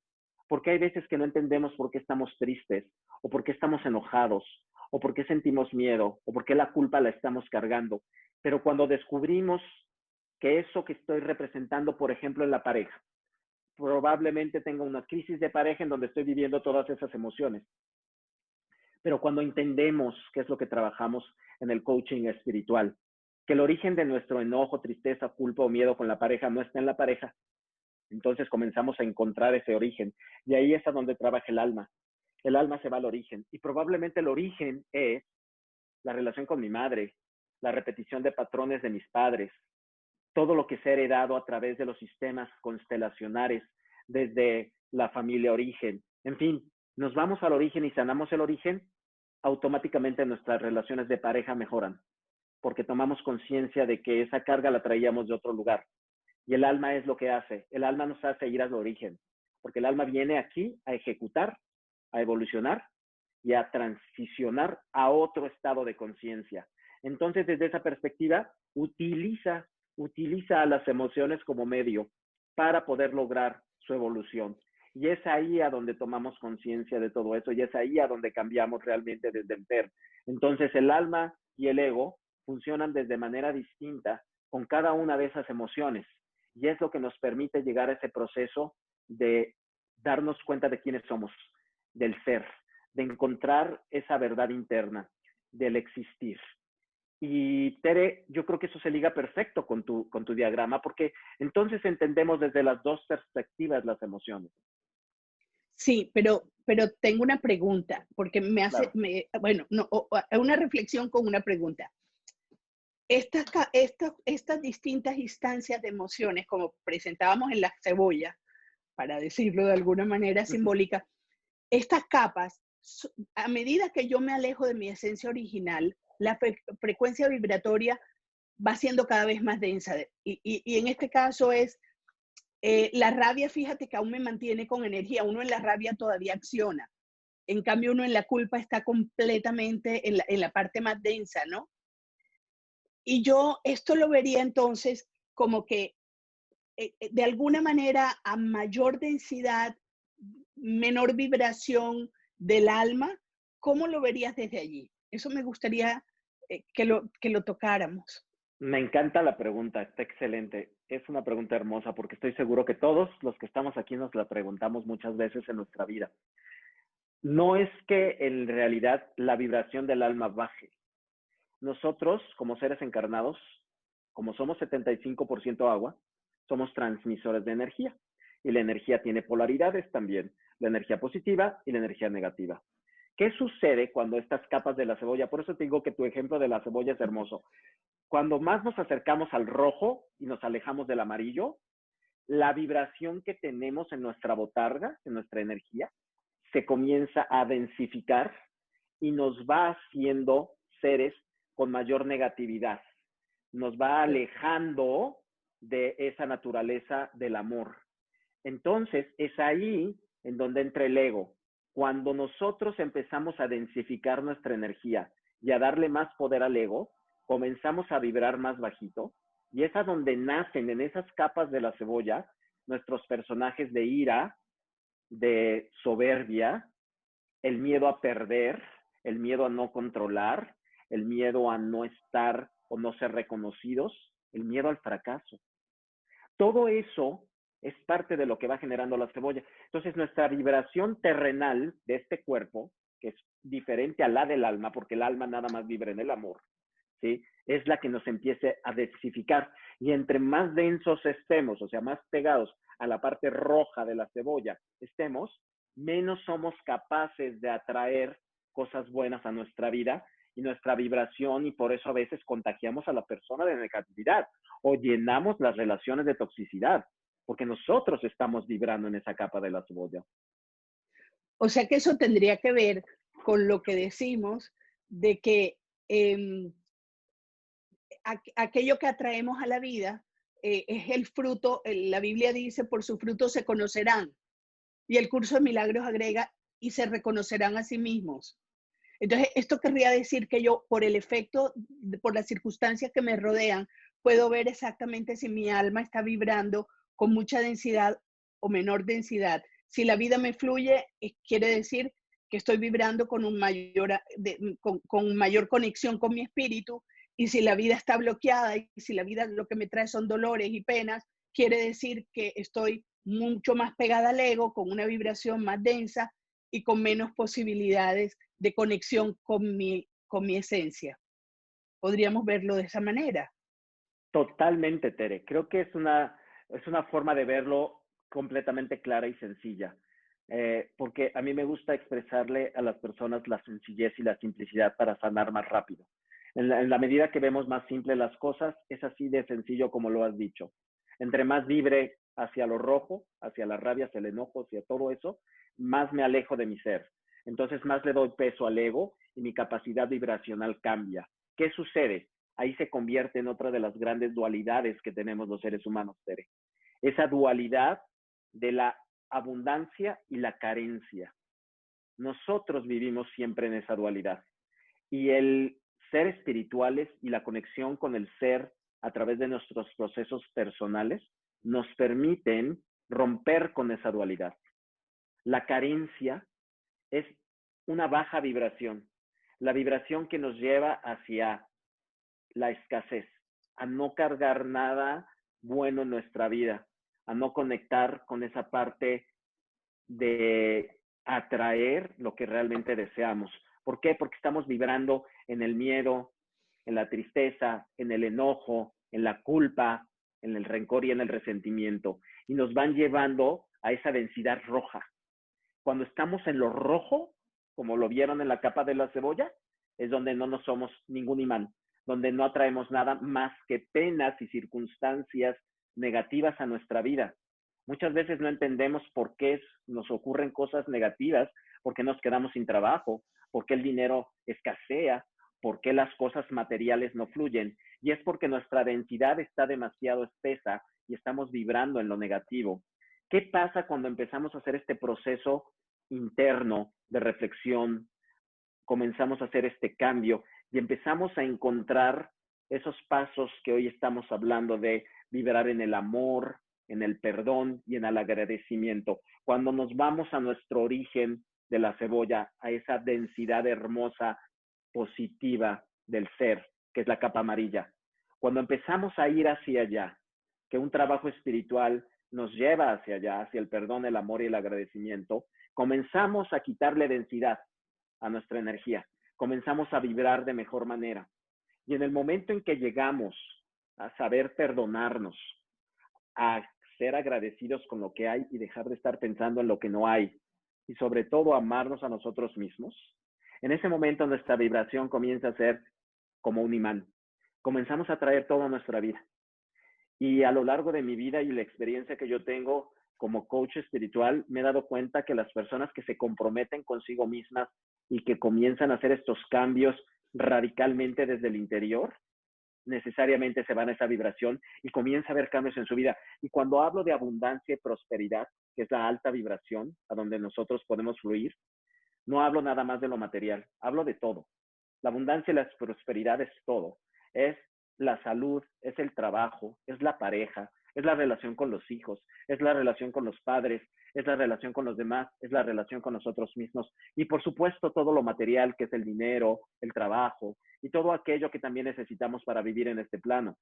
Porque hay veces que no entendemos por qué estamos tristes, o por qué estamos enojados, o por qué sentimos miedo, o por qué la culpa la estamos cargando. Pero cuando descubrimos que eso que estoy representando, por ejemplo, en la pareja, probablemente tenga una crisis de pareja en donde estoy viviendo todas esas emociones. Pero cuando entendemos qué es lo que trabajamos en el coaching espiritual, que el origen de nuestro enojo, tristeza, culpa o miedo con la pareja no está en la pareja, entonces comenzamos a encontrar ese origen. Y ahí es a donde trabaja el alma. El alma se va al origen. Y probablemente el origen es la relación con mi madre, la repetición de patrones de mis padres, todo lo que se ha heredado a través de los sistemas constelacionales, desde la familia origen. En fin, nos vamos al origen y sanamos el origen, automáticamente nuestras relaciones de pareja mejoran, porque tomamos conciencia de que esa carga la traíamos de otro lugar. Y el alma es lo que hace. El alma nos hace ir al origen, porque el alma viene aquí a ejecutar, a evolucionar y a transicionar a otro estado de conciencia. Entonces, desde esa perspectiva, utiliza a las emociones como medio para poder lograr su evolución. Y es ahí a donde tomamos conciencia de todo eso y es ahí a donde cambiamos realmente desde el ser. Entonces, el alma y el ego funcionan desde manera distinta con cada una de esas emociones. Y es lo que nos permite llegar a ese proceso de darnos cuenta de quiénes somos, del ser, de encontrar esa verdad interna, del existir. Y Tere, yo creo que eso se liga perfecto con tu diagrama, porque entonces entendemos desde las dos perspectivas las emociones. Sí, pero tengo una pregunta, porque me hace, Claro. bueno, no, una reflexión con una pregunta. Estas distintas instancias de emociones, como presentábamos en la cebolla, para decirlo de alguna manera simbólica, estas capas, a medida que yo me alejo de mi esencia original, la frecuencia vibratoria va siendo cada vez más densa. Y en este caso es, la rabia, fíjate que aún me mantiene con energía. Uno en la rabia todavía acciona. En cambio, uno en la culpa está completamente en la parte más densa, ¿no? Y yo esto lo vería entonces como que de alguna manera a mayor densidad, menor vibración del alma, ¿cómo lo verías desde allí? Eso me gustaría que lo tocáramos. Me encanta la pregunta, está excelente. Es una pregunta hermosa porque estoy seguro que todos los que estamos aquí nos la preguntamos muchas veces en nuestra vida. No es que en realidad la vibración del alma baje. Nosotros, como seres encarnados, como somos 75% agua, somos transmisores de energía. Y la energía tiene polaridades también, la energía positiva y la energía negativa. ¿Qué sucede cuando estas capas de la cebolla? Por eso te digo que tu ejemplo de la cebolla es hermoso. Cuando más nos acercamos al rojo y nos alejamos del amarillo, la vibración que tenemos en nuestra botarga, en nuestra energía, se comienza a densificar y nos va haciendo seres con mayor negatividad. Nos va alejando de esa naturaleza del amor. Entonces, es ahí en donde entra el ego. Cuando nosotros empezamos a densificar nuestra energía y a darle más poder al ego, comenzamos a vibrar más bajito y es a donde nacen en esas capas de la cebolla nuestros personajes de ira, de soberbia, el miedo a perder, el miedo a no controlar, el miedo a no estar o no ser reconocidos, el miedo al fracaso. Todo eso es parte de lo que va generando la cebolla. Entonces, nuestra vibración terrenal de este cuerpo, que es diferente a la del alma, porque el alma nada más vibra en el amor, ¿sí? Es la que nos empiece a densificar. Y entre más densos estemos, o sea, más pegados a la parte roja de la cebolla estemos, menos somos capaces de atraer cosas buenas a nuestra vida y nuestra vibración, y por eso a veces contagiamos a la persona de negatividad o llenamos las relaciones de toxicidad, porque nosotros estamos vibrando en esa capa de la cebolla. O sea que eso tendría que ver con lo que decimos de que aquello que atraemos a la vida es el fruto, la Biblia dice, por su fruto se conocerán. Y el curso de milagros agrega, y se reconocerán a sí mismos. Entonces, esto querría decir que yo, por el efecto, por las circunstancias que me rodean, puedo ver exactamente si mi alma está vibrando con mucha densidad o menor densidad. Si la vida me fluye, quiere decir que estoy vibrando con con mayor conexión con mi espíritu. Y si la vida está bloqueada y si la vida lo que me trae son dolores y penas, quiere decir que estoy mucho más pegada al ego, con una vibración más densa y con menos posibilidades de conexión con mi esencia. Podríamos verlo de esa manera. Totalmente, Tere. Creo que es una forma de verlo completamente clara y sencilla. Porque a mí me gusta expresarle a las personas la sencillez y la simplicidad para sanar más rápido. En la medida que vemos más simples las cosas, es así de sencillo como lo has dicho. Entre más vibre hacia lo rojo, hacia la rabia, hacia el enojo, hacia todo eso, más me alejo de mi ser. Entonces más le doy peso al ego y mi capacidad vibracional cambia. ¿Qué sucede? Ahí se convierte en otra de las grandes dualidades que tenemos los seres humanos, Tere. Esa dualidad de la abundancia y la carencia. Nosotros vivimos siempre en esa dualidad. Y el ser espirituales y la conexión con el ser a través de nuestros procesos personales nos permiten romper con esa dualidad. La carencia es una baja vibración, la vibración que nos lleva hacia la escasez, a no cargar nada bueno en nuestra vida, a no conectar con esa parte de atraer lo que realmente deseamos. ¿Por qué? Porque estamos vibrando en el miedo, en la tristeza, en el enojo, en la culpa, en el rencor y en el resentimiento. Y nos van llevando a esa densidad roja. Cuando estamos en lo rojo, como lo vieron en la capa de la cebolla, es donde no nos somos ningún imán, donde no atraemos nada más que penas y circunstancias negativas a nuestra vida. Muchas veces no entendemos por qué nos ocurren cosas negativas, por qué nos quedamos sin trabajo, por qué el dinero escasea, por qué las cosas materiales no fluyen. Y es porque nuestra densidad está demasiado espesa y estamos vibrando en lo negativo. ¿Qué pasa cuando empezamos a hacer este proceso interno de reflexión? Comenzamos a hacer este cambio y empezamos a encontrar esos pasos que hoy estamos hablando de vibrar en el amor, en el perdón y en el agradecimiento. Cuando nos vamos a nuestro origen de la cebolla, a esa densidad hermosa, positiva del ser, que es la capa amarilla. Cuando empezamos a ir hacia allá, que un trabajo espiritual nos lleva hacia allá, hacia el perdón, el amor y el agradecimiento, comenzamos a quitarle densidad a nuestra energía, comenzamos a vibrar de mejor manera. Y en el momento en que llegamos a saber perdonarnos, a ser agradecidos con lo que hay y dejar de estar pensando en lo que no hay, y sobre todo amarnos a nosotros mismos, en ese momento nuestra vibración comienza a ser como un imán. Comenzamos a traer toda nuestra vida. Y a lo largo de mi vida y la experiencia que yo tengo como coach espiritual, me he dado cuenta que las personas que se comprometen consigo mismas y que comienzan a hacer estos cambios radicalmente desde el interior, necesariamente se van a esa vibración y comienza a haber cambios en su vida. Y cuando hablo de abundancia y prosperidad, que es la alta vibración a donde nosotros podemos fluir, no hablo nada más de lo material, hablo de todo. La abundancia y la prosperidad es todo. Es la salud, es el trabajo, es la pareja, es la relación con los hijos, es la relación con los padres, es la relación con los demás, es la relación con nosotros mismos. Y por supuesto todo lo material, que es el dinero, el trabajo y todo aquello que también necesitamos para vivir en este plano.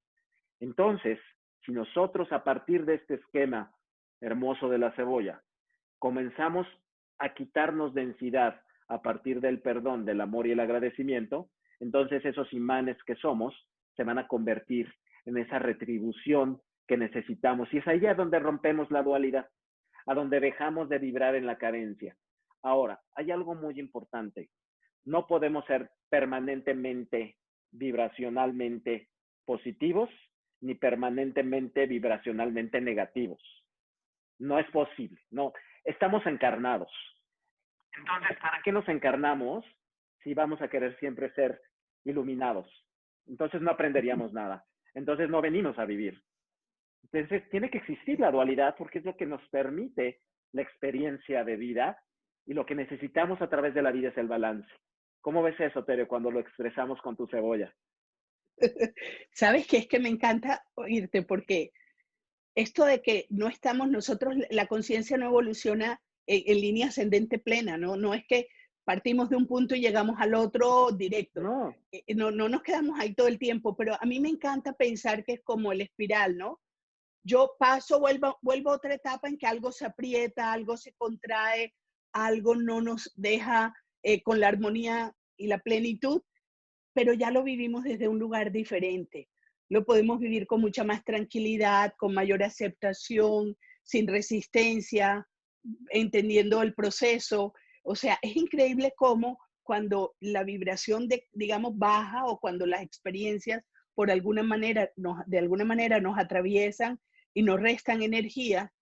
Entonces, si nosotros a partir de este esquema hermoso de la cebolla comenzamos a quitarnos densidad a partir del perdón, del amor y el agradecimiento, entonces esos imanes que somos se van a convertir en esa retribución que necesitamos. Y es ahí a donde rompemos la dualidad, a donde dejamos de vibrar en la carencia. Ahora, hay algo muy importante. No podemos ser permanentemente, vibracionalmente positivos, ni permanentemente vibracionalmente negativos. No es posible, no. Estamos encarnados. Entonces, ¿para qué nos encarnamos si vamos a querer siempre ser iluminados? Entonces no aprenderíamos nada. Entonces no venimos a vivir. Entonces tiene que existir la dualidad porque es lo que nos permite la experiencia de vida y lo que necesitamos a través de la vida es el balance. ¿Cómo ves eso, Tere, cuando lo expresamos con tu cebolla? ¿Sabes qué? Es que me encanta oírte porque esto de que no estamos nosotros, la conciencia no evoluciona en línea ascendente plena, ¿no? No es que partimos de un punto y llegamos al otro directo. No, No nos quedamos ahí todo el tiempo, pero a mí me encanta pensar que es como el espiral, ¿no? yo paso, vuelvo a otra etapa en que algo se aprieta, algo se contrae, algo no nos deja con la armonía y la plenitud, pero ya lo vivimos desde un lugar diferente. Lo podemos vivir con mucha más tranquilidad, con mayor aceptación, sin resistencia, entendiendo el proceso. O sea, es increíble cómo cuando la vibración digamos, baja o cuando las experiencias de alguna manera nos atraviesan y nos restan energía,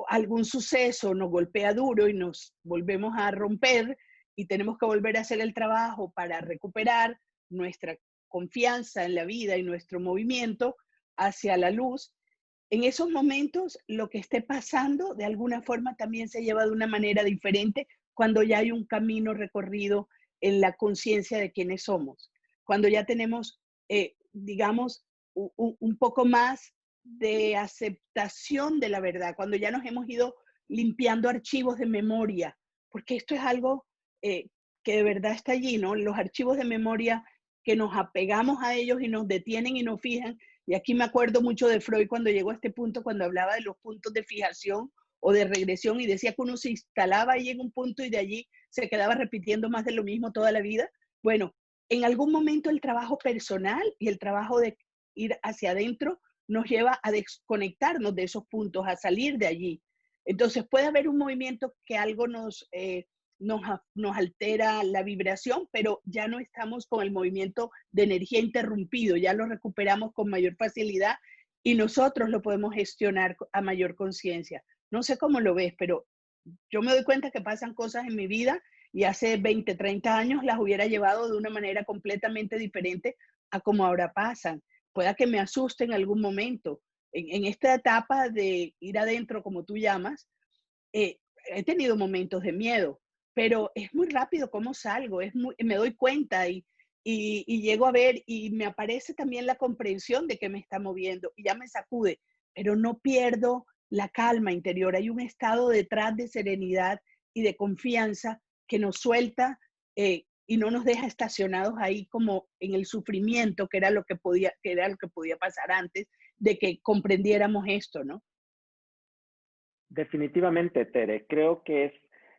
algún suceso nos golpea duro y nos volvemos a romper y tenemos que volver a hacer el trabajo para recuperar nuestra confianza en la vida y nuestro movimiento hacia la luz. En esos momentos, lo que esté pasando, de alguna forma también se lleva de una manera diferente cuando ya hay un camino recorrido en la conciencia de quiénes somos. Cuando ya tenemos, digamos, un poco más de aceptación de la verdad, cuando ya nos hemos ido limpiando archivos de memoria, porque esto es algo que de verdad está allí, ¿no? Los archivos de memoria que nos apegamos a ellos y nos detienen y nos fijan. Y aquí me acuerdo mucho de Freud cuando llegó a este punto, cuando hablaba de los puntos de fijación o de regresión y decía que uno se instalaba ahí en un punto y de allí se quedaba repitiendo más de lo mismo toda la vida. Bueno, en algún momento el trabajo personal y el trabajo de ir hacia adentro nos lleva a desconectarnos de esos puntos, a salir de allí. Entonces puede haber un movimiento que algo nos altera la vibración, pero ya no estamos con el movimiento de energía interrumpido, ya lo recuperamos con mayor facilidad y nosotros lo podemos gestionar a mayor conciencia. No sé cómo lo ves, pero yo me doy cuenta que pasan cosas en mi vida y hace 20, 30 años las hubiera llevado de una manera completamente diferente a como ahora pasan. Pueda que me asuste en algún momento. En esta etapa de ir adentro, como tú llamas, eh, he tenido momentos de miedo, pero es muy rápido cómo salgo, me doy cuenta y llego a ver y me aparece también la comprensión de que me está moviendo y ya me sacude, pero no pierdo la calma interior. Hay un estado detrás de serenidad y de confianza que nos suelta y no nos deja estacionados ahí como en el sufrimiento, que era lo que podía pasar antes de que comprendiéramos esto, ¿no? Definitivamente, Tere, creo que es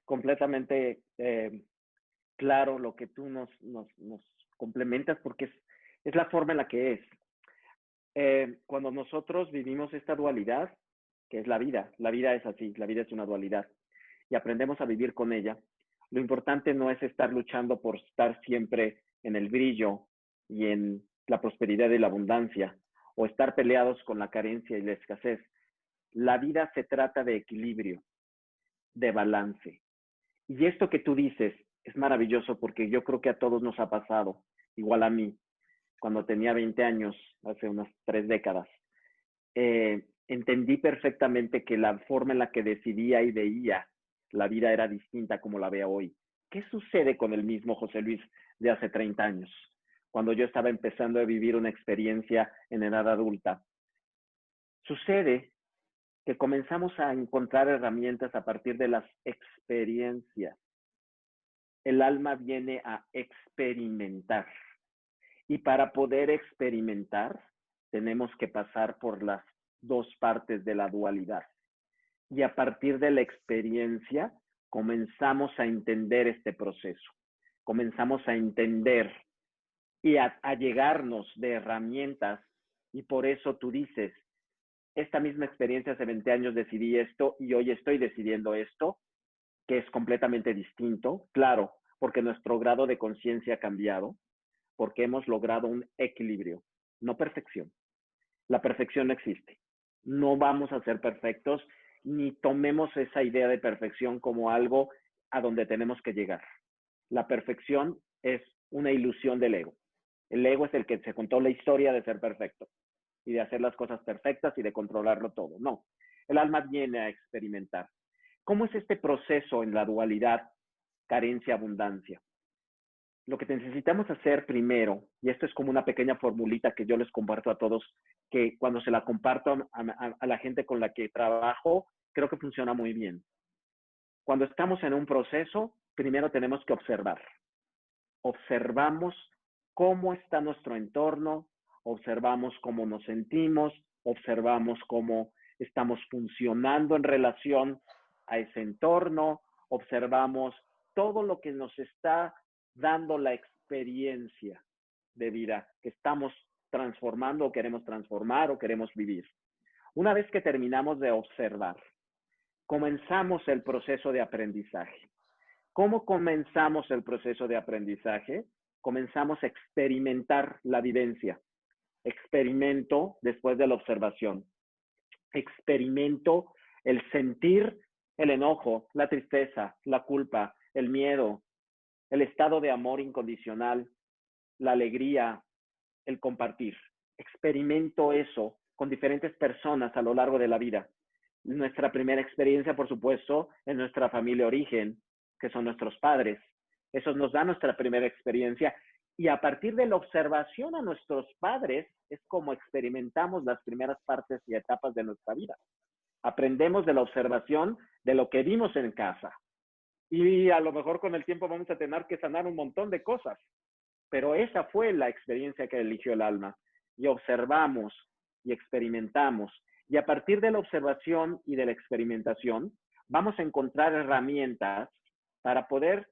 completamente claro lo que tú nos complementas porque es la forma en la que es. Cuando nosotros vivimos esta dualidad, que es la vida es así, la vida es una dualidad, y aprendemos a vivir con ella, lo importante no es estar luchando por estar siempre en el brillo y en la prosperidad y la abundancia, o estar peleados con la carencia y la escasez. La vida se trata de equilibrio, de balance. Y esto que tú dices es maravilloso porque yo creo que a todos nos ha pasado, igual a mí, cuando tenía 20 años, hace unas 3 décadas. Entendí perfectamente que la forma en la que decidía y veía la vida era distinta como la veo hoy. ¿Qué sucede con el mismo José Luis de hace 30 años, cuando yo estaba empezando a vivir una experiencia en edad adulta? Sucede que comenzamos a encontrar herramientas a partir de las experiencias. El alma viene a experimentar. Y para poder experimentar, tenemos que pasar por las dos partes de la dualidad. Y a partir de la experiencia, comenzamos a entender este proceso. Comenzamos a entender y a llegarnos de herramientas. Y por eso tú dices, esta misma experiencia hace 20 años decidí esto y hoy estoy decidiendo esto, que es completamente distinto. Claro, porque nuestro grado de conciencia ha cambiado, porque hemos logrado un equilibrio, no perfección. La perfección no existe. No vamos a ser perfectos, ni tomemos esa idea de perfección como algo a donde tenemos que llegar. La perfección es una ilusión del ego. El ego es el que se contó la historia de ser perfecto y de hacer las cosas perfectas y de controlarlo todo. No, el alma viene a experimentar. ¿Cómo es este proceso en la dualidad, carencia, abundancia? Lo que necesitamos hacer primero, y esto es como una pequeña formulita que yo les comparto a todos, que cuando se la comparto a la gente con la que trabajo, creo que funciona muy bien. Cuando estamos en un proceso, primero tenemos que observar. Observamos cómo está nuestro entorno, observamos cómo nos sentimos, observamos cómo estamos funcionando en relación a ese entorno, observamos todo lo que nos está dando la experiencia de vida que estamos transformando o queremos transformar o queremos vivir. Una vez que terminamos de observar, comenzamos el proceso de aprendizaje. ¿Cómo comenzamos el proceso de aprendizaje? Comenzamos a experimentar la vivencia. Experimento después de la observación. Experimento el sentir el enojo, la tristeza, la culpa, el miedo, el estado de amor incondicional, la alegría, el compartir. Experimento eso con diferentes personas a lo largo de la vida. Nuestra primera experiencia, por supuesto, en nuestra familia de origen, que son nuestros padres. Eso nos da nuestra primera experiencia. Y a partir de la observación a nuestros padres, es como experimentamos las primeras partes y etapas de nuestra vida. Aprendemos de la observación de lo que vimos en casa. Y a lo mejor con el tiempo vamos a tener que sanar un montón de cosas. Pero esa fue la experiencia que eligió el alma. Y observamos y experimentamos. Y a partir de la observación y de la experimentación, vamos a encontrar herramientas para poder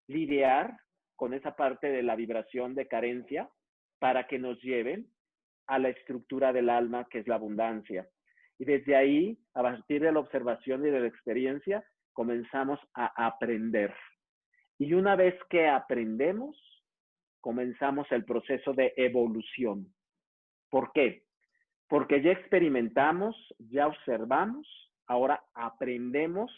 lidiar con esa parte de la vibración de carencia para que nos lleven a la estructura del alma, que es la abundancia. Y desde ahí, a partir de la observación y de la experiencia, comenzamos a aprender. Y una vez que aprendemos, comenzamos el proceso de evolución. ¿Por qué? Porque ya experimentamos, ya observamos, ahora aprendemos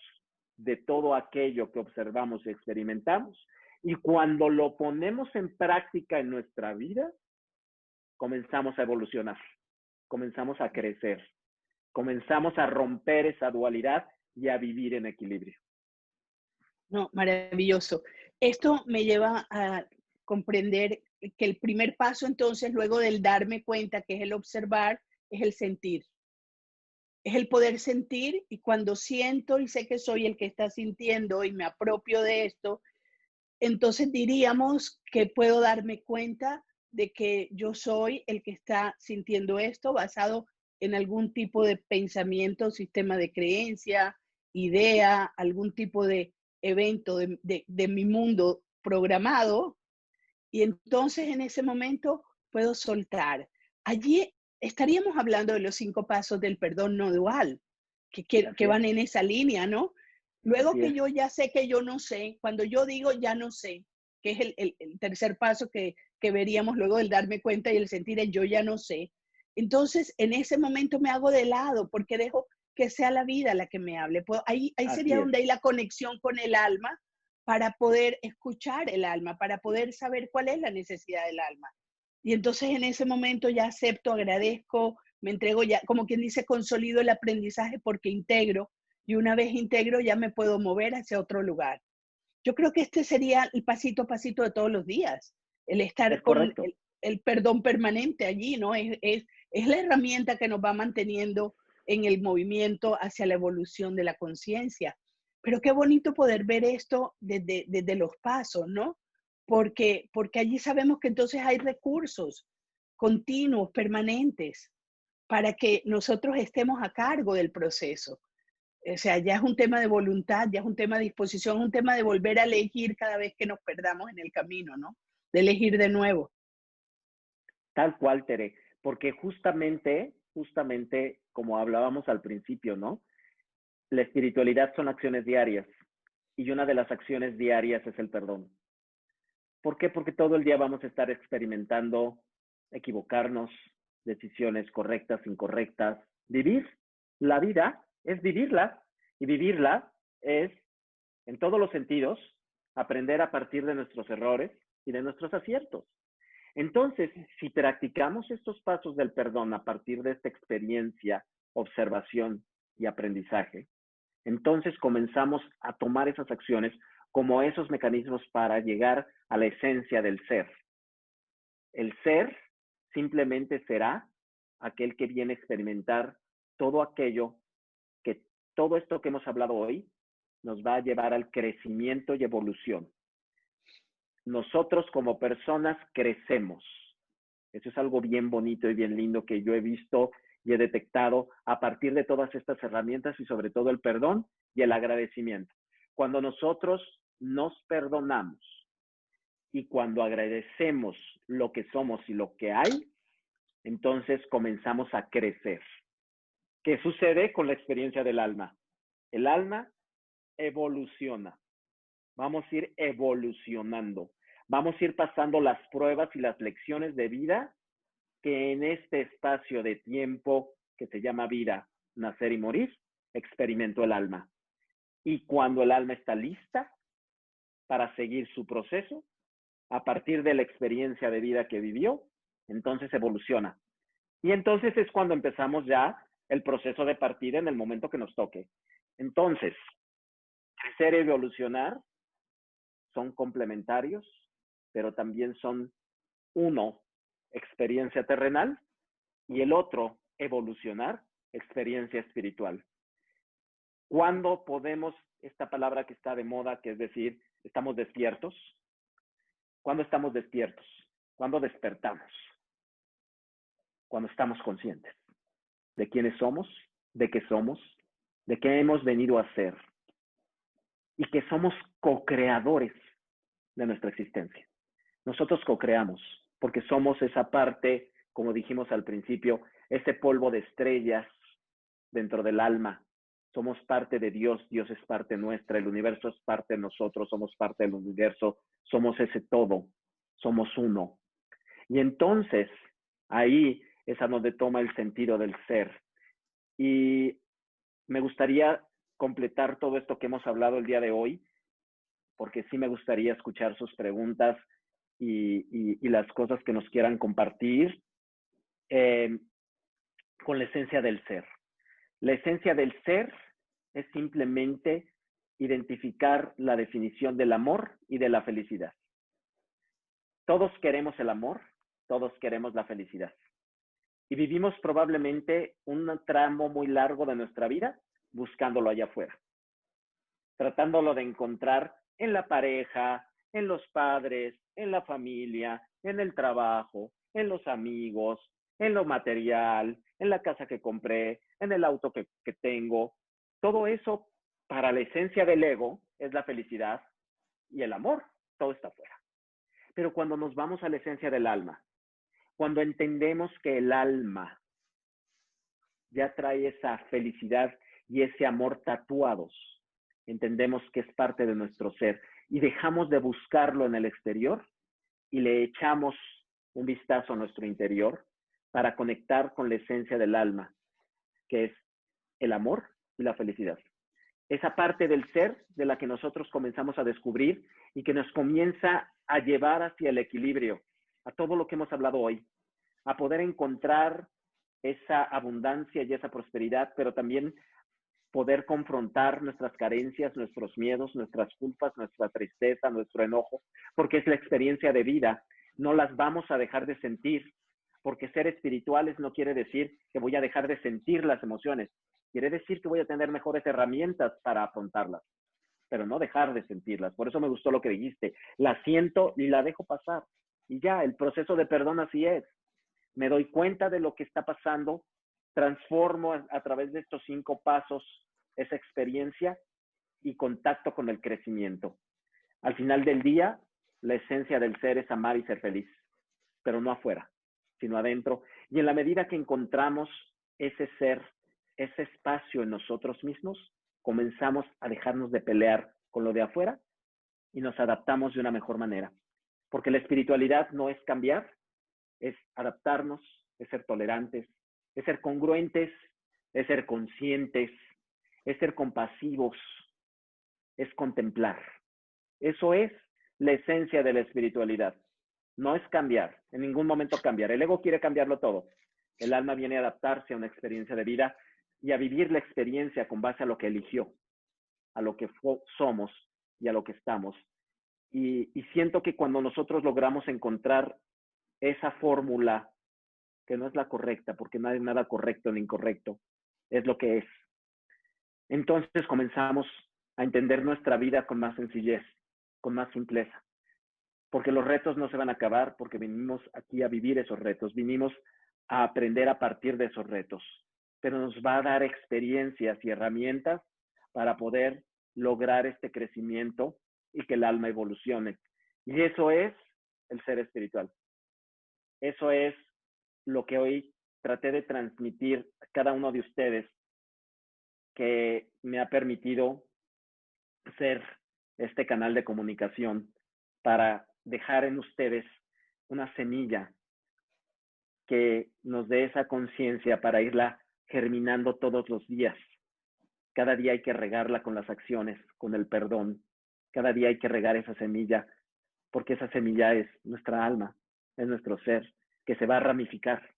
de todo aquello que observamos y experimentamos. Y cuando lo ponemos en práctica en nuestra vida, comenzamos a evolucionar, comenzamos a crecer, comenzamos a romper esa dualidad y a vivir en equilibrio. No, maravilloso. Esto me lleva a comprender que el primer paso entonces, luego del darme cuenta, que es el observar, es el sentir. Es el poder sentir, y cuando siento y sé que soy el que está sintiendo y me apropio de esto, entonces diríamos que puedo darme cuenta de que yo soy el que está sintiendo esto basado en algún tipo de pensamiento, sistema de creencia, idea, algún tipo de evento de mi mundo programado. Y entonces en ese momento puedo soltar. Allí estaríamos hablando de los 5 pasos del perdón no dual, que van en esa línea, ¿no? Luego Así que es. yo ya sé que yo no sé, cuando yo digo ya no sé, que es el tercer paso que veríamos luego del darme cuenta y el sentir el yo ya no sé, entonces en ese momento me hago de lado porque dejo que sea la vida la que me hable. Ahí sería Así es. donde hay la conexión con el alma para poder escuchar el alma, para poder saber cuál es la necesidad del alma. Y entonces en ese momento ya acepto, agradezco, me entrego, ya, como quien dice, consolido el aprendizaje porque integro, y una vez integro ya me puedo mover hacia otro lugar. Yo creo que este sería el pasito a pasito de todos los días, el estar Es con correcto. el perdón permanente allí, ¿no? Es la herramienta que nos va manteniendo en el movimiento hacia la evolución de la conciencia. Pero qué bonito poder ver esto desde los pasos, ¿no? Porque allí sabemos que entonces hay recursos continuos, permanentes, para que nosotros estemos a cargo del proceso. O sea, ya es un tema de voluntad, ya es un tema de disposición, un tema de volver a elegir cada vez que nos perdamos en el camino, ¿no? De elegir de nuevo. Tal cual, Tere. Porque justamente, como hablábamos al principio, ¿no? La espiritualidad son acciones diarias. Y una de las acciones diarias es el perdón. ¿Por qué? Porque todo el día vamos a estar experimentando equivocarnos, decisiones correctas, incorrectas. Vivir la vida es vivirla, y vivirla es, en todos los sentidos, aprender a partir de nuestros errores y de nuestros aciertos. Entonces, si practicamos estos pasos del perdón a partir de esta experiencia, observación y aprendizaje, entonces comenzamos a tomar esas acciones como esos mecanismos para llegar a la esencia del ser. El ser simplemente será aquel que viene a experimentar todo aquello que todo esto que hemos hablado hoy nos va a llevar al crecimiento y evolución. Nosotros como personas crecemos. Eso es algo bien bonito y bien lindo que yo he visto y he detectado a partir de todas estas herramientas y sobre todo el perdón y el agradecimiento. Cuando nosotros nos perdonamos y cuando agradecemos lo que somos y lo que hay, entonces comenzamos a crecer. ¿Qué sucede con la experiencia del alma? El alma evoluciona. Vamos a ir evolucionando. Vamos a ir pasando las pruebas y las lecciones de vida que en este espacio de tiempo que se llama vida, nacer y morir, experimentó el alma. Y cuando el alma está lista para seguir su proceso, a partir de la experiencia de vida que vivió, entonces evoluciona. Y entonces es cuando empezamos ya el proceso de partida en el momento que nos toque. Entonces, crecer y evolucionar son complementarios, pero también son uno, experiencia terrenal, y el otro, evolucionar, experiencia espiritual. ¿Cuándo podemos, esta palabra que está de moda, que es decir, estamos despiertos? ¿Cuándo estamos despiertos? ¿Cuándo despertamos? Cuando estamos conscientes de quiénes somos, de qué somos, de qué hemos venido a ser y que somos co-creadores de nuestra existencia. Nosotros co-creamos porque somos esa parte, como dijimos al principio, ese polvo de estrellas dentro del alma. Somos parte de Dios, Dios es parte nuestra, el universo es parte de nosotros, somos parte del universo, somos ese todo, somos uno. Y entonces, ahí es a donde toma el sentido del ser. Y me gustaría completar todo esto que hemos hablado el día de hoy, porque sí me gustaría escuchar sus preguntas y las cosas que nos quieran compartir con la esencia del ser. La esencia del ser es simplemente identificar la definición del amor y de la felicidad. Todos queremos el amor, todos queremos la felicidad. Y vivimos probablemente un tramo muy largo de nuestra vida buscándolo allá afuera, tratándolo de encontrar en la pareja, en los padres, en la familia, en el trabajo, en los amigos, en lo material, en la casa que compré, en el auto que tengo. Todo eso, para la esencia del ego, es la felicidad y el amor. Todo está afuera. Pero cuando nos vamos a la esencia del alma, cuando entendemos que el alma ya trae esa felicidad y ese amor tatuados, entendemos que es parte de nuestro ser y dejamos de buscarlo en el exterior y le echamos un vistazo a nuestro interior para conectar con la esencia del alma, que es el amor y la felicidad. Esa parte del ser de la que nosotros comenzamos a descubrir y que nos comienza a llevar hacia el equilibrio, a todo lo que hemos hablado hoy, a poder encontrar esa abundancia y esa prosperidad, pero también poder confrontar nuestras carencias, nuestros miedos, nuestras culpas, nuestra tristeza, nuestro enojo, porque es la experiencia de vida. No las vamos a dejar de sentir, porque ser espirituales no quiere decir que voy a dejar de sentir las emociones. Quiere decir que voy a tener mejores herramientas para afrontarlas, pero no dejar de sentirlas. Por eso me gustó lo que dijiste. La siento y la dejo pasar. Y ya, el proceso de perdón así es. Me doy cuenta de lo que está pasando, transformo a través de estos 5 pasos esa experiencia y contacto con el crecimiento. Al final del día, la esencia del ser es amar y ser feliz, pero no afuera, sino adentro. Y en la medida que encontramos ese ser, ese espacio en nosotros mismos, comenzamos a dejarnos de pelear con lo de afuera y nos adaptamos de una mejor manera. Porque la espiritualidad no es cambiar, es adaptarnos, es ser tolerantes, es ser congruentes, es ser conscientes, es ser compasivos, es contemplar. Eso es la esencia de la espiritualidad. No es cambiar, en ningún momento cambiar. El ego quiere cambiarlo todo. El alma viene a adaptarse a una experiencia de vida y a vivir la experiencia con base a lo que eligió, a lo que somos y a lo que estamos. Y siento que cuando nosotros logramos encontrar esa fórmula, que no es la correcta, porque no hay nada correcto ni incorrecto, es lo que es. Entonces comenzamos a entender nuestra vida con más sencillez, con más simpleza, porque los retos no se van a acabar, porque vinimos aquí a vivir esos retos, vinimos a aprender a partir de esos retos, pero nos va a dar experiencias y herramientas para poder lograr este crecimiento y que el alma evolucione. Y eso es el ser espiritual. Eso es lo que hoy traté de transmitir a cada uno de ustedes, que me ha permitido ser este canal de comunicación para dejar en ustedes una semilla que nos dé esa conciencia para irla germinando todos los días. Cada día hay que regarla con las acciones, con el perdón. Cada día hay que regar esa semilla, porque esa semilla es nuestra alma, es nuestro ser, que se va a ramificar.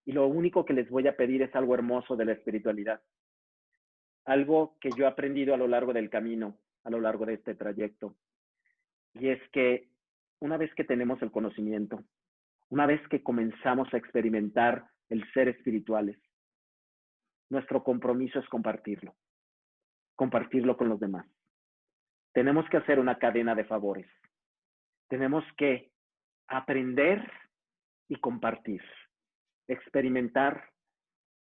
Y lo único que les voy a pedir es algo hermoso de la espiritualidad. Algo que yo he aprendido a lo largo del camino, a lo largo de este trayecto. Y es que una vez que tenemos el conocimiento, una vez que comenzamos a experimentar el ser espirituales, nuestro compromiso es compartirlo con los demás. Tenemos que hacer una cadena de favores. Tenemos que aprender y compartir, experimentar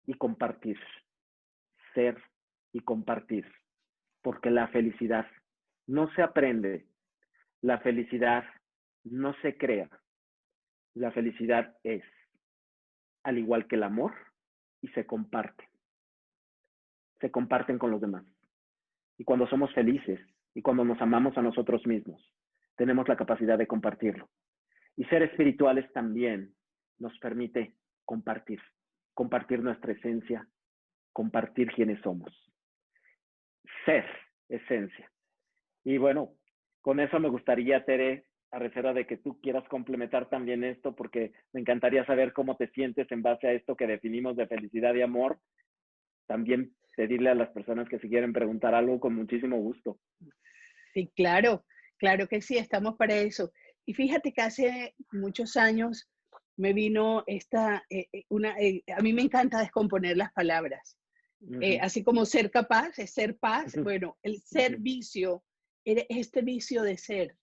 y compartir, ser y compartir, porque la felicidad no se aprende, la felicidad no se crea, la felicidad es, al igual que el amor, y se comparten con los demás. Y cuando somos felices y cuando nos amamos a nosotros mismos, tenemos la capacidad de compartirlo. Y ser espirituales también nos permite compartir nuestra esencia, compartir quiénes somos. Ser esencia. Y bueno, con eso me gustaría, Tere, a reserva de que tú quieras complementar también esto, porque me encantaría saber cómo te sientes en base a esto que definimos de felicidad y amor. También pedirle a las personas que si quieren preguntar algo, con muchísimo gusto. Sí, claro, claro que sí, estamos para eso. Y fíjate que hace muchos años me vino a mí me encanta descomponer las palabras. Así como ser capaz es ser paz, bueno, el ser vicio, este vicio de ser.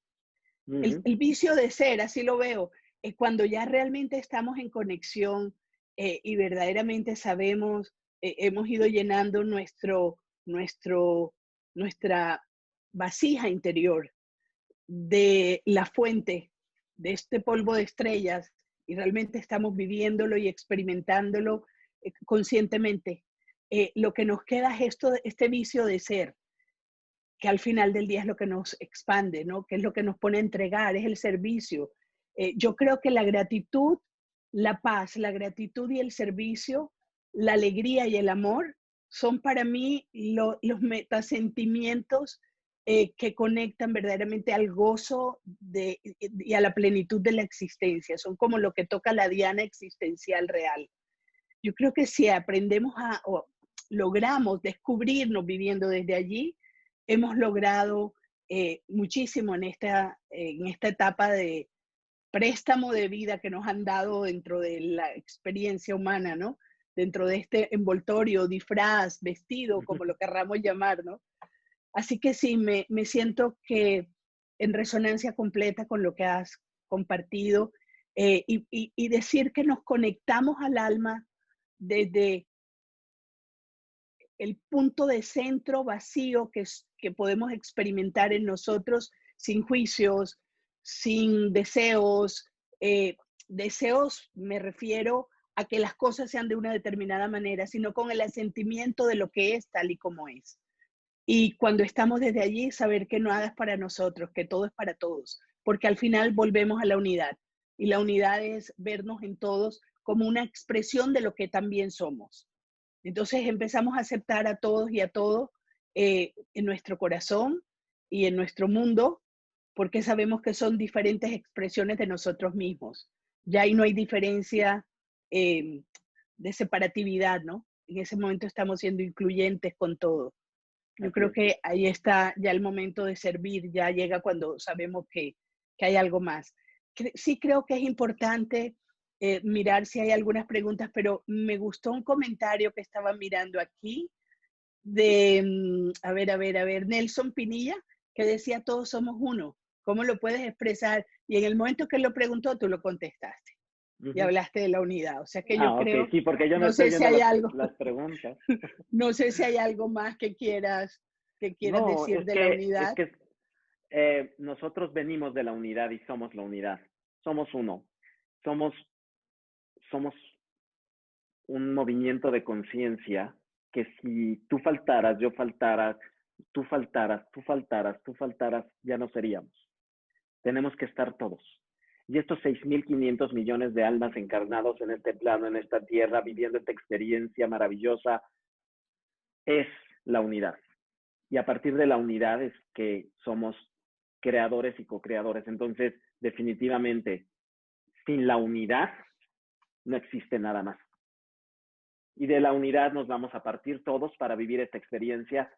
El vicio de ser, así lo veo, es cuando ya realmente estamos en conexión y verdaderamente sabemos, hemos ido llenando nuestra vasija interior de la fuente, de este polvo de estrellas, y realmente estamos viviéndolo y experimentándolo conscientemente. Lo que nos queda es este vicio de ser, que al final del día es lo que nos expande, ¿no? Que es lo que nos pone a entregar, es el servicio. Yo creo que la gratitud, la paz, la gratitud y el servicio, la alegría y el amor son para mí los metasentimientos que conectan verdaderamente al gozo y a la plenitud de la existencia. Son como lo que toca la diana existencial real. Yo creo que si aprendemos o logramos descubrirnos viviendo desde allí, hemos logrado muchísimo en esta etapa de préstamo de vida que nos han dado dentro de la experiencia humana, ¿no? Dentro de este envoltorio, disfraz, vestido, como lo querramos llamar, ¿no? Así que sí, me siento que en resonancia completa con lo que has compartido y decir que nos conectamos al alma desde el punto de centro vacío que podemos experimentar en nosotros sin juicios, sin deseos. Deseos me refiero a que las cosas sean de una determinada manera, sino con el asentimiento de lo que es tal y como es. Y cuando estamos desde allí, saber que nada es para nosotros, que todo es para todos, porque al final volvemos a la unidad. Y la unidad es vernos en todos como una expresión de lo que también somos. Entonces empezamos a aceptar a todos y a todo en nuestro corazón y en nuestro mundo, porque sabemos que son diferentes expresiones de nosotros mismos. Ya ahí no hay diferencia de separatividad, ¿no? En ese momento estamos siendo incluyentes con todo. Yo creo que ahí está ya el momento de servir, ya llega cuando sabemos que hay algo más. Sí creo que es importante mirar si hay algunas preguntas, pero me gustó un comentario que estaba mirando aquí de, a ver, Nelson Pinilla, que decía todos somos uno. ¿Cómo lo puedes expresar? Y en el momento que él lo preguntó, tú lo contestaste. y Ujú. hablaste de la unidad. O sea que yo Ah, ok, creo, sí, porque yo me no estoy sé si viendo hay algo, las preguntas. no sé si hay algo más que quieras No, decir de la unidad. nosotros venimos de la unidad y somos la unidad. Somos uno. Somos, somos un movimiento de conciencia que si tú faltaras, yo faltara, tú faltaras, tú faltaras, tú faltaras, ya no seríamos. Tenemos que estar todos. Y estos 6.500 millones de almas encarnados en este plano, en esta tierra, viviendo esta experiencia maravillosa, es la unidad. Y a partir de la unidad es que somos creadores y co-creadores. Entonces, definitivamente, sin la unidad no existe nada más. Y de la unidad nos vamos a partir todos para vivir esta experiencia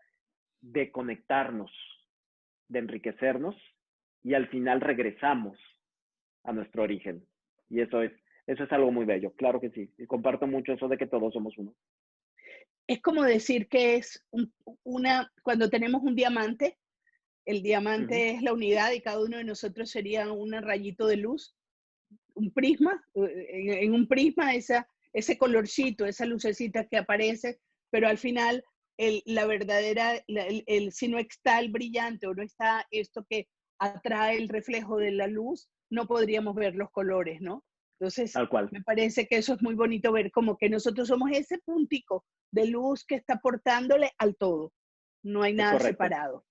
de conectarnos, de enriquecernos y al final regresamos a nuestro origen. Y eso es algo muy bello, claro que sí. Y comparto mucho eso de que todos somos uno. Es como decir que es cuando tenemos un diamante, el Uh -huh. diamante es la unidad y cada uno de nosotros sería un rayito de luz, un prisma, en un prisma ese colorcito, esa lucecita que aparece, pero al final la verdadera, si no está el brillante o no está esto que atrae el reflejo de la luz, no podríamos ver los colores, ¿no? Entonces, Tal cual. me parece que eso es muy bonito ver como que nosotros somos ese puntico de luz que está aportándole al todo. No hay Es nada correcto. separado.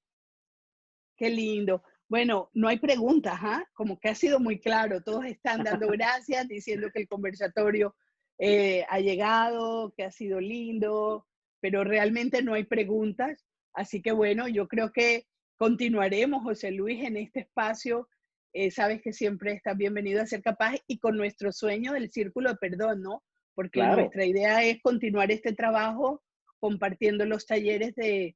Qué lindo. Bueno, no hay preguntas, ¿ah? Como que ha sido muy claro. Todos están dando gracias, diciendo que el conversatorio ha llegado, que ha sido lindo, pero realmente no hay preguntas. Así que bueno, yo creo que continuaremos, José Luis, en este espacio. Sabes que siempre estás bienvenido a Ser Capaz y con nuestro sueño del círculo de perdón, ¿no? Porque Claro. nuestra idea es continuar este trabajo compartiendo los talleres de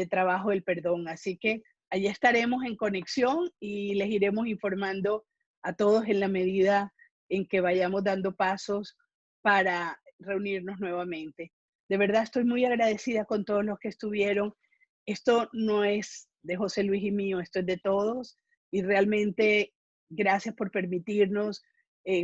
trabajo del perdón. Así que allí estaremos en conexión y les iremos informando a todos en la medida en que vayamos dando pasos para reunirnos nuevamente. De verdad estoy muy agradecida con todos los que estuvieron. Esto no es de José Luis y mío, esto es de todos y realmente gracias por permitirnos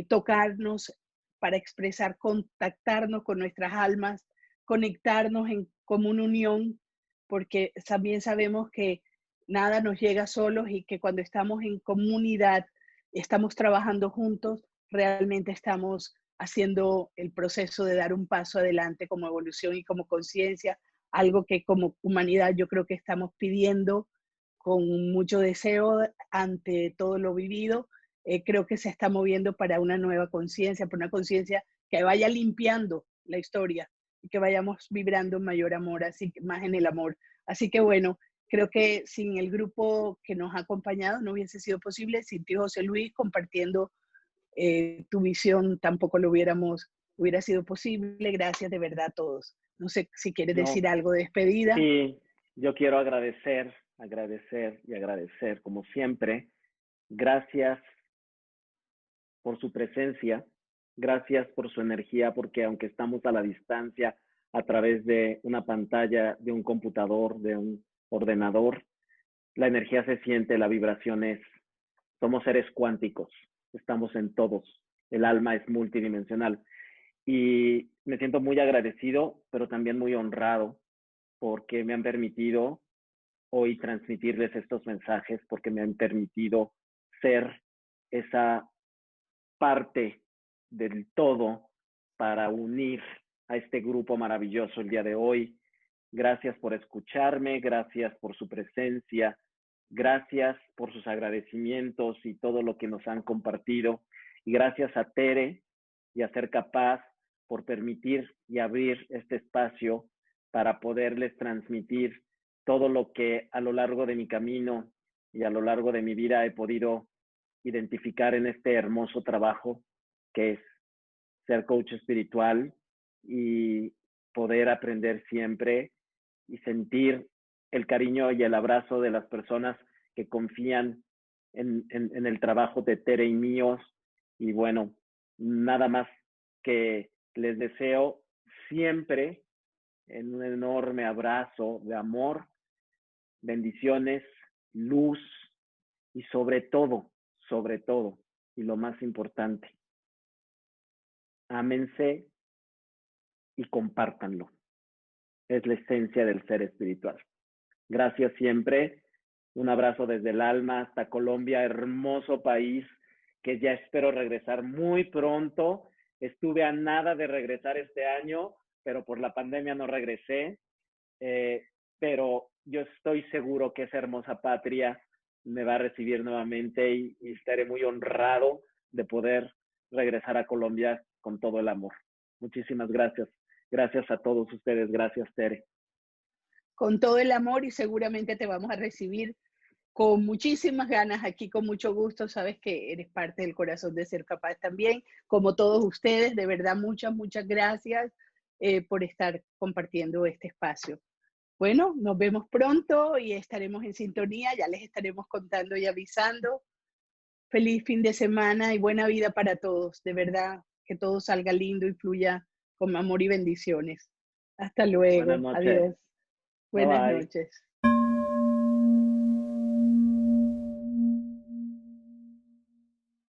tocarnos para expresar, contactarnos con nuestras almas, conectarnos en común unión, porque también sabemos que nada nos llega solos y que cuando estamos en comunidad, estamos trabajando juntos, realmente estamos haciendo el proceso de dar un paso adelante como evolución y como conciencia, algo que como humanidad yo creo que estamos pidiendo con mucho deseo ante todo lo vivido. Creo que se está moviendo para una nueva conciencia, para una conciencia que vaya limpiando la historia y que vayamos vibrando en mayor amor, así que más en el amor. Así que bueno, creo que sin el grupo que nos ha acompañado no hubiese sido posible, sin ti José Luis compartiendo tu visión tampoco hubiera sido posible. Gracias de verdad a todos. No sé si quieres No, decir algo de despedida. sí, yo quiero agradecer, agradecer y agradecer, como siempre. Gracias por su presencia, gracias por su energía, porque aunque estamos a la distancia, a través de una pantalla, de un computador, de un ordenador, la energía se siente, la vibración es, somos seres cuánticos, estamos en todos, el alma es multidimensional. Y me siento muy agradecido, pero también muy honrado porque me han permitido hoy transmitirles estos mensajes, porque me han permitido ser esa parte del todo para unir a este grupo maravilloso el día de hoy. Gracias por escucharme, gracias por su presencia, gracias por sus agradecimientos y todo lo que nos han compartido. Y gracias a Tere y a Ser Capaz por permitir y abrir este espacio para poderles transmitir todo lo que a lo largo de mi camino y a lo largo de mi vida he podido identificar en este hermoso trabajo que es ser coach espiritual y poder aprender siempre y sentir el cariño y el abrazo de las personas que confían en el trabajo de Tere y míos. Y bueno, nada más que les deseo siempre en un enorme abrazo de amor, bendiciones, luz y sobre todo, y lo más importante, ámense y compártanlo. Es la esencia del ser espiritual. Gracias siempre. Un abrazo desde el alma hasta Colombia, hermoso país, que ya espero regresar muy pronto. Estuve a nada de regresar este año, pero por la pandemia no regresé. Pero yo estoy seguro que esa hermosa patria me va a recibir nuevamente y estaré muy honrado de poder regresar a Colombia con todo el amor. Muchísimas gracias. Gracias a todos ustedes. Gracias, Tere. Con todo el amor y seguramente te vamos a recibir con muchísimas ganas aquí, con mucho gusto. Sabes que eres parte del corazón de Ser Capaz también, como todos ustedes. De verdad, muchas, muchas gracias por estar compartiendo este espacio. Bueno, nos vemos pronto y estaremos en sintonía. Ya les estaremos contando y avisando. Feliz fin de semana y buena vida para todos. De verdad, que todo salga lindo y fluya con amor y bendiciones. Hasta Buenas luego. noches. Adiós. Bye Buenas bye. noches.